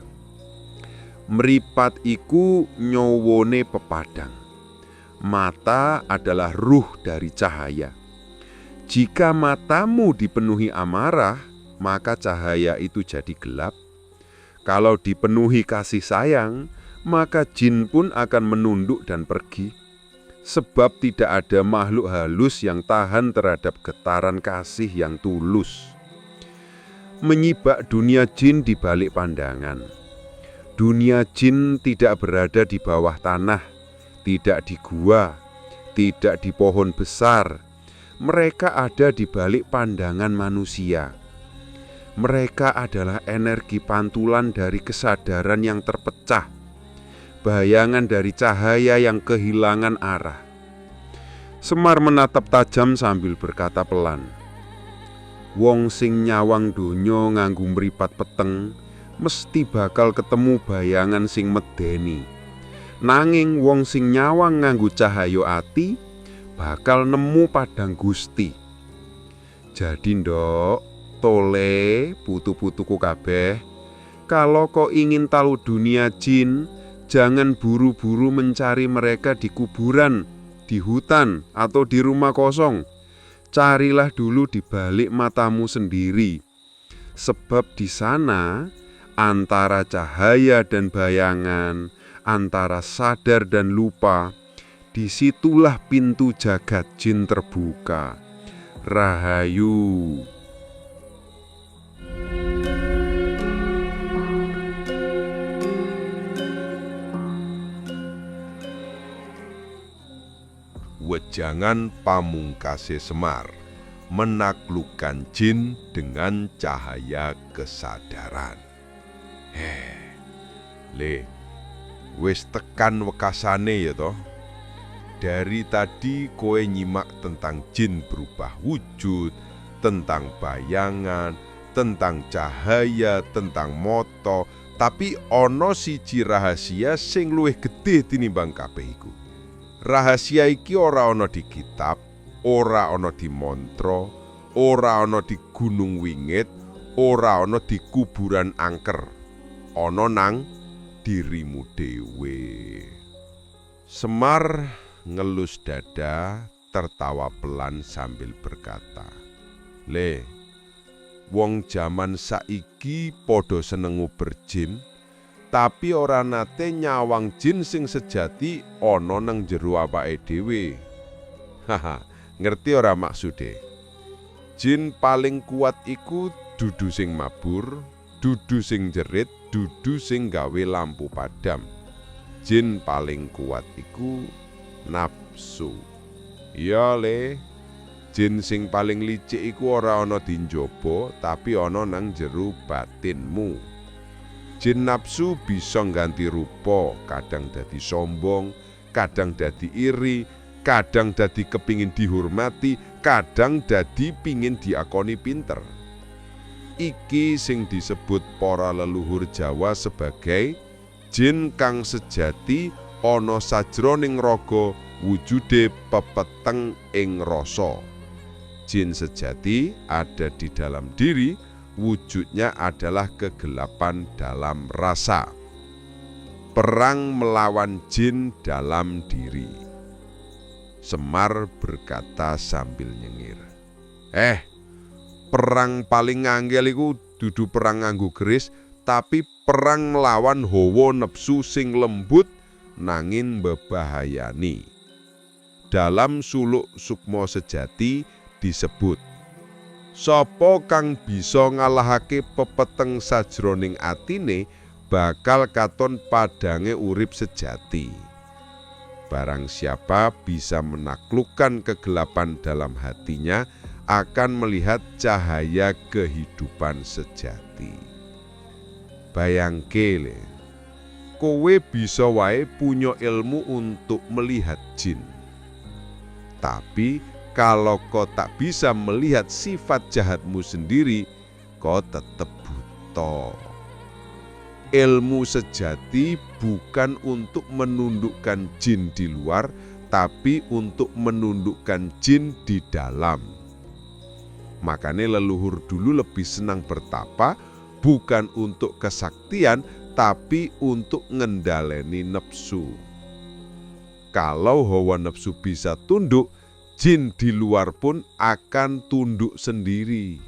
Speaker 1: mripat iku nyowone pepadang. Mata adalah ruh dari cahaya. Jika matamu dipenuhi amarah, maka cahaya itu jadi gelap. Kalau dipenuhi kasih sayang, maka jin pun akan menunduk dan pergi. Sebab tidak ada makhluk halus yang tahan terhadap getaran kasih yang tulus. Menyibak dunia jin di balik pandangan. Dunia jin tidak berada di bawah tanah, tidak di gua, tidak di pohon besar. Mereka ada di balik pandangan manusia.
Speaker 3: Mereka adalah energi pantulan dari kesadaran yang terpecah, bayangan dari cahaya yang kehilangan arah. Semar menatap tajam sambil berkata pelan, "Wong sing nyawang donya nganggo mripat peteng, mesti bakal ketemu bayangan sing medeni. Nanging wong sing nyawang nganggo cahaya ati, bakal nemu padang Gusti." Jadi ndok, tole, putu-putuku kabeh, kalau kau ingin tahu dunia jin, jangan buru-buru mencari mereka di kuburan, di hutan, atau di rumah kosong. Carilah dulu di balik matamu sendiri. Sebab di sana, antara cahaya dan bayangan, antara sadar dan lupa, disitulah pintu jagat jin terbuka. Rahayu.
Speaker 1: Wejangan pamungkase Semar menaklukkan jin dengan cahaya kesadaran. Wis tekan wekasane ya toh. Dari tadi kowe nyimak tentang jin berubah wujud, tentang bayangan, tentang cahaya, tentang moto, tapi ono siji rahasia sing luwih gedhe tinimbang kabeh iku. Rahasia iki ora ana di kitab, ora ana di mantra, ora ana di gunung wingit, ora ana di kuburan angker. Ana nang dirimu dhewe. Semar ngelus dada, tertawa pelan sambil berkata, wong jaman saiki podo seneng berjin, tapi ora nate nyawang jin sing sejati ana nang jero awake dhewe. Ngerti ora maksude? Jin paling kuat iku dudu sing mabur, dudu sing jerit, dudu sing gawe lampu padam. Jin paling kuat iku nafsu. Iya jin sing paling licik iku ora ana di njaba, tapi ana nang jero batinmu. Jin nafsu bisa ngganti rupa, kadang dadi sombong, kadang dadi iri, kadang dadi kepingin dihormati, kadang dadi pingin diakoni pinter. Iki sing disebut para leluhur Jawa sebagai jin kang sejati ana sajroning raga, wujude pepeteng ing rasa. Jin sejati ada di dalam diri, wujudnya adalah kegelapan dalam rasa. Perang melawan jin dalam diri. Semar berkata sambil nyengir, perang paling angel iku dudu perang nganggo keris, tapi perang melawan hawa nepsu sing lembut nanging mbebahayani. Dalam suluk sukma sejati disebut, sapa kang bisa ngalahake pepeteng sajroning atine bakal katon padange urip sejati. Barang siapa bisa menaklukkan kegelapan dalam hatinya akan melihat cahaya kehidupan sejati. Bayangke kowe bisa wae punya ilmu untuk melihat jin. Tapi kalau kau tak bisa melihat sifat jahatmu sendiri, kau tetap buta. Ilmu sejati bukan untuk menundukkan jin di luar, tapi untuk menundukkan jin di dalam. Makanya leluhur dulu lebih senang bertapa, bukan untuk kesaktian, tapi untuk ngendaleni nepsu. Kalau hawa nepsu bisa tunduk, jin di luar pun akan tunduk sendiri.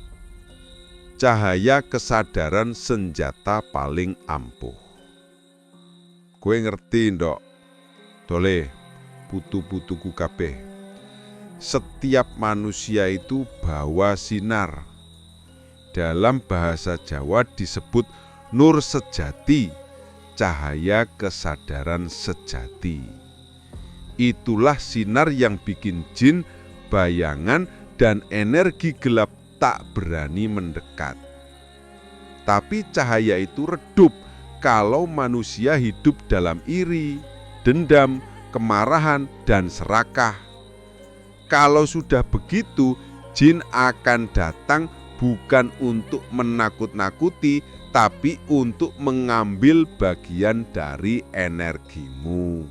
Speaker 1: Cahaya kesadaran senjata paling ampuh. Kowe ngerti ndok? Dole, putu-putuku kabeh. Setiap manusia itu bawa sinar. Dalam bahasa Jawa disebut nur sejati, cahaya kesadaran sejati. Itulah sinar yang bikin jin, bayangan, dan energi gelap tak berani mendekat.
Speaker 3: Tapi cahaya itu redup kalau manusia hidup dalam iri, dendam, kemarahan, dan serakah. Kalau sudah begitu, jin akan datang bukan untuk menakut-nakuti, tapi untuk mengambil bagian dari energimu.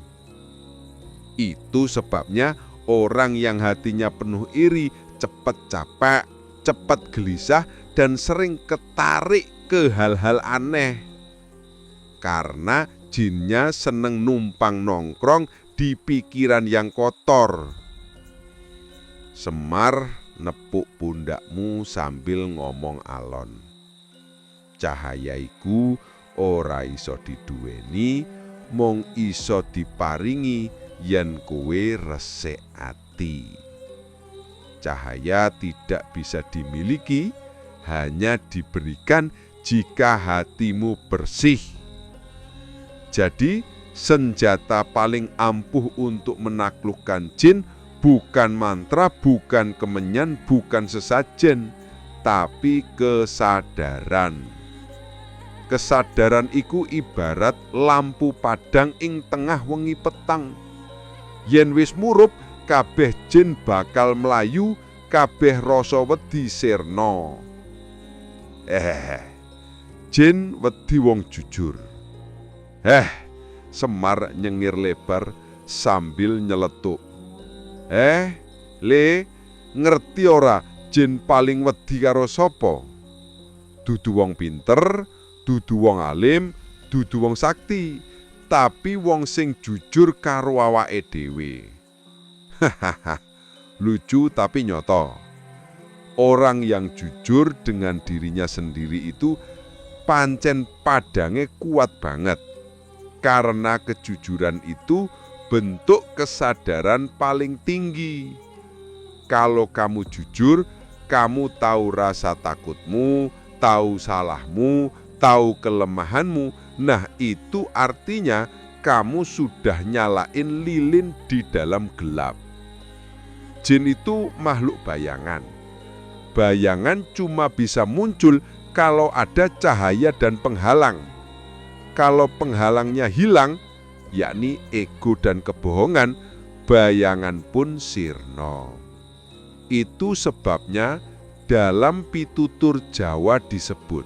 Speaker 3: Itu sebabnya orang yang hatinya penuh iri cepat capek, cepat gelisah, dan sering ketarik ke hal-hal aneh. Karena jinnya seneng numpang nongkrong di pikiran yang kotor. Semar nepuk pundakmu sambil ngomong alon. Cahaya iku ora iso diduweni, mung iso diparingi yen kowe resik ati. Cahaya tidak bisa dimiliki, hanya diberikan jika hatimu bersih. Jadi, senjata paling ampuh untuk menaklukkan jin bukan mantra, bukan kemenyan, bukan sesajen, tapi kesadaran. Kesadaran iku ibarat lampu padang ing tengah wengi petang. Yen wis murup, kabeh jin bakal melayu, kabeh rasa wedi sirna. Jin wedi wong jujur. Semar nyengir lebar sambil nyeletuk. Le, ngerti ora jin paling wedi karo sapa? Dudu wong pinter, dudu wong alim, dudu wong sakti, tapi wong sing jujur karo awake dhewe. Lucu tapi nyata. Orang yang jujur dengan dirinya sendiri itu pancen padange kuat banget. Karena kejujuran itu bentuk kesadaran paling tinggi. Kalau kamu jujur, kamu tahu rasa takutmu, tahu salahmu, tahu kelemahanmu. Nah, itu artinya kamu sudah nyalain lilin di dalam gelap. Jin itu makhluk bayangan. Bayangan cuma bisa muncul kalau ada cahaya dan penghalang. Kalau penghalangnya hilang, yakni ego dan kebohongan, bayangan pun sirna. Itu sebabnya dalam pitutur Jawa disebut,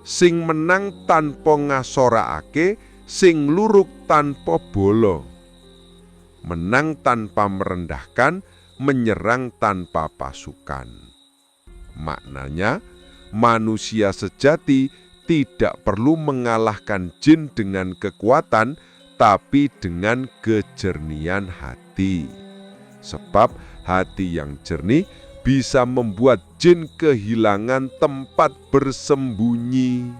Speaker 3: sing menang tanpa ngasorakake, sing luruk tanpa bolo. Menang tanpa merendahkan, menyerang tanpa pasukan. Maknanya, manusia sejati tidak perlu mengalahkan jin dengan kekuatan, tapi dengan kejernihan hati. Sebab hati yang jernih bisa membuat jin kehilangan tempat bersembunyi.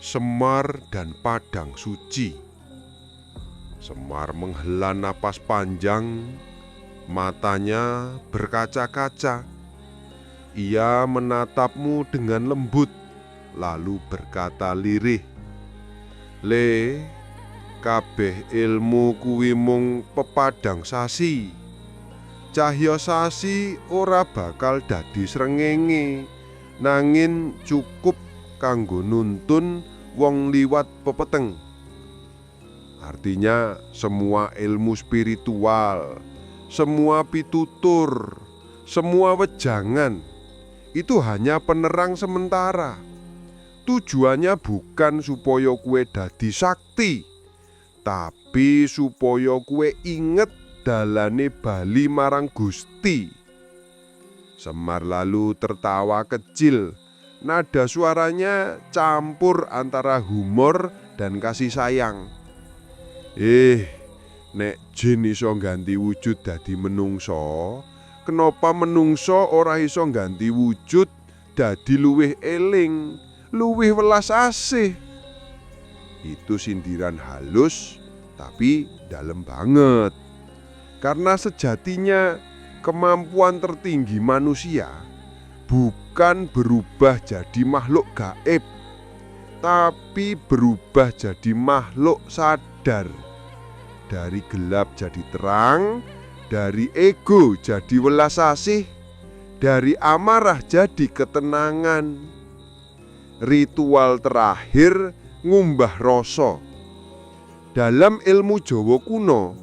Speaker 3: Semar dan padang suci. Semar menghela napas panjang, matanya berkaca-kaca. Ia menatapmu dengan lembut, lalu berkata lirih, Le, kabeh ilmu kuwi mung pepadang sasi. Cahya sasi ora bakal dadi srengenge, nanging cukup kanggo nuntun wong liwat pepeteng. Artinya semua ilmu spiritual, semua pitutur, semua wejangan itu hanya penerang sementara. Tujuannya bukan supaya kue dadi sakti, tapi supaya kue inget dalane bali marang Gusti. Semar lalu tertawa kecil. Nada suaranya campur antara humor dan kasih sayang. Nek jin iso ganti wujud dadi menungso, kenapa menungso ora iso ganti wujud dadi luwih eling, luwih welas asih? Itu sindiran halus tapi dalam banget. Karena sejatinya kemampuan tertinggi manusia bukan berubah jadi makhluk gaib, tapi berubah jadi makhluk sadar. Dari gelap jadi terang, dari ego jadi welas asih, dari amarah jadi ketenangan. ritual terakhir ngumbah rasa. Dalam ilmu Jawa kuno,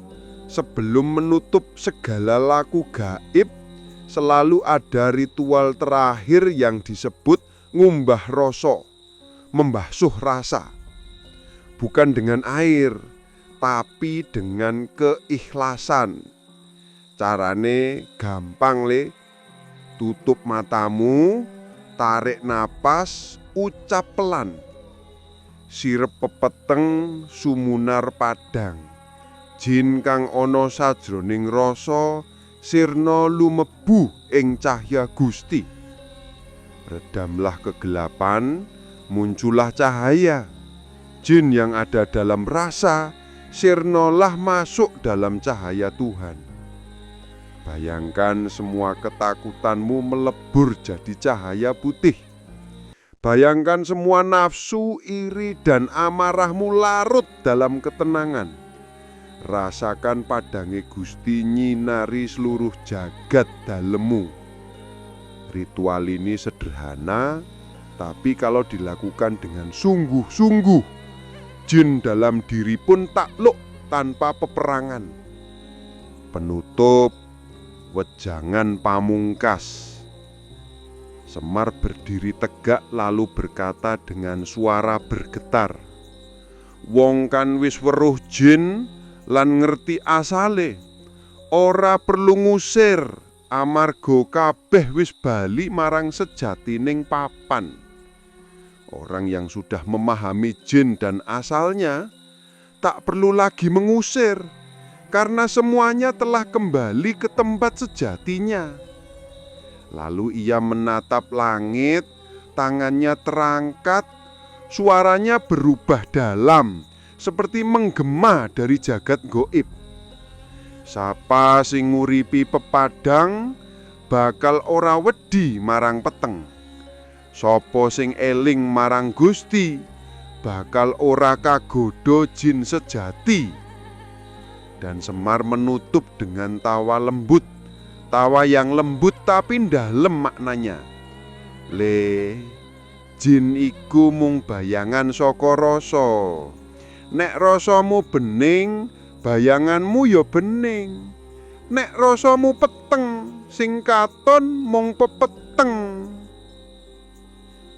Speaker 3: sebelum menutup segala laku gaib, selalu ada ritual terakhir yang disebut ngumbah rasa, membasuh rasa. Bukan dengan air, tapi dengan keikhlasan. Carane gampang le. Tutup matamu, tarik napas, ucap pelan. Sirep pepeteng sumunar padang. Jin kang ana sajroning rasa sirna lumebu ing cahya Gusti. Redamlah kegelapan, muncullah cahaya. Jin yang ada dalam rasa sirnolah masuk dalam cahaya Tuhan. Bayangkan semua ketakutanmu melebur jadi cahaya putih. Bayangkan semua nafsu, iri, dan amarahmu larut dalam ketenangan. Rasakan padange Gusti nyinari seluruh jagat dalemmu. Ritual ini sederhana, tapi kalau dilakukan dengan sungguh-sungguh, jin dalam diri pun takluk tanpa peperangan. Penutup, wejangan pamungkas. Semar berdiri tegak lalu berkata dengan suara bergetar, "Wong kan wis weruh jin lan ngerti asale, ora perlu ngusir, amarga kabeh wis bali marang sejatining papan." Orang yang sudah memahami jin dan asalnya tak perlu lagi mengusir, karena semuanya telah kembali ke tempat sejatinya. Lalu ia menatap langit, tangannya terangkat, suaranya berubah dalam, seperti menggema dari jagat goib. Sapa sing nguripi pepadang, bakal ora wedi marang peteng. Sapa sing eling marang Gusti, bakal ora kagodha jin sejati. Dan Semar menutup dengan tawa lembut. Tawa yang lembut tapi ndalem maknanya. Le, jin iku mung bayangan saka rasa. Nek rasamu bening, bayanganmu ya bening. Nek rasamu peteng, sing katon mung pepeteng.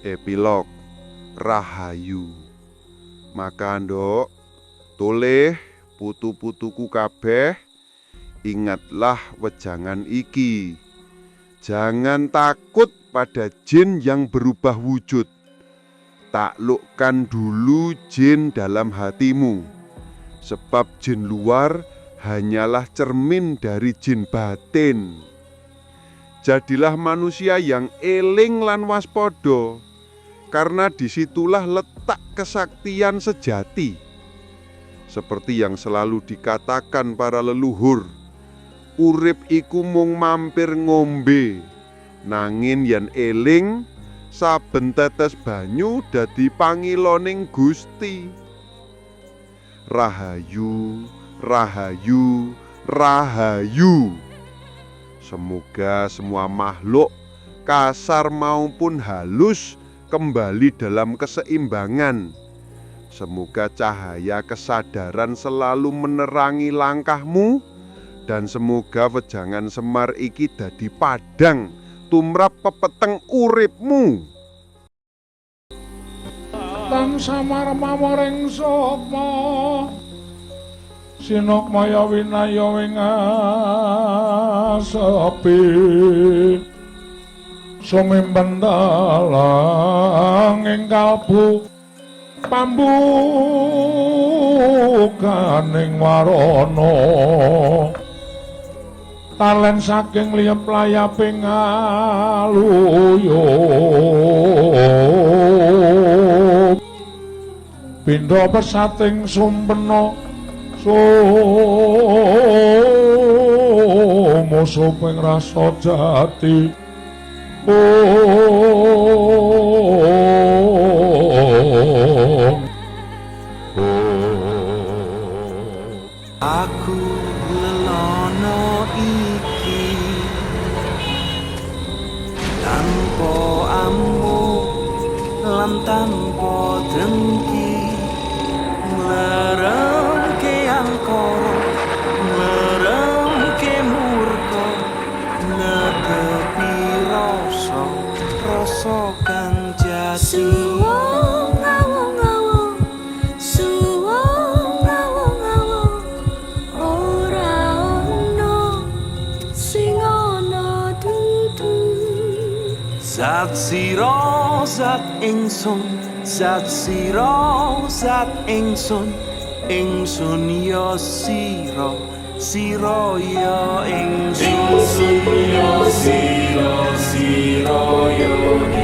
Speaker 3: Epilog. Rahayu. Maka nduk, toleh putu-putuku kabeh, ingatlah wejangan iki. Jangan takut pada jin yang berubah wujud. Taklukkan dulu jin dalam hatimu. Sebab jin luar hanyalah cermin dari jin batin. Jadilah manusia yang eling lan waspada, karena disitulah letak kesaktian sejati. Seperti yang selalu dikatakan para leluhur, urip iku mung mampir ngombe, nangin yen eling, saben tetes banyu dadi pangiloning Gusti. Rahayu, rahayu, rahayu. Semoga semua makhluk, kasar maupun halus, kembali dalam keseimbangan. Semoga cahaya kesadaran selalu menerangi langkahmu, dan semoga wejangan Semar iki dadi padang tumrap pepeteng uripmu.
Speaker 4: Lan Samar mawaring sapa sinokmaya winaya wing asepi sumimpen dalang ing kalbu pambukaning warana talen saking liyep layaping aluyup pindha pesating sumpena musuh ping rasa jati.
Speaker 5: Aku lelono iki tanpa ambu lan tanpa dengki ngleremke angkara ngleremke murka netepi rasa kang jati
Speaker 6: Suwung ngawung-ngawung, suwung ngawung-ngawung, ora ono sing ana dudu.
Speaker 5: Zat sira zat ingsun, zat sira zat ingsun, ingsun ya sira, sira ya ingsun, ingsun ya sira, sira ya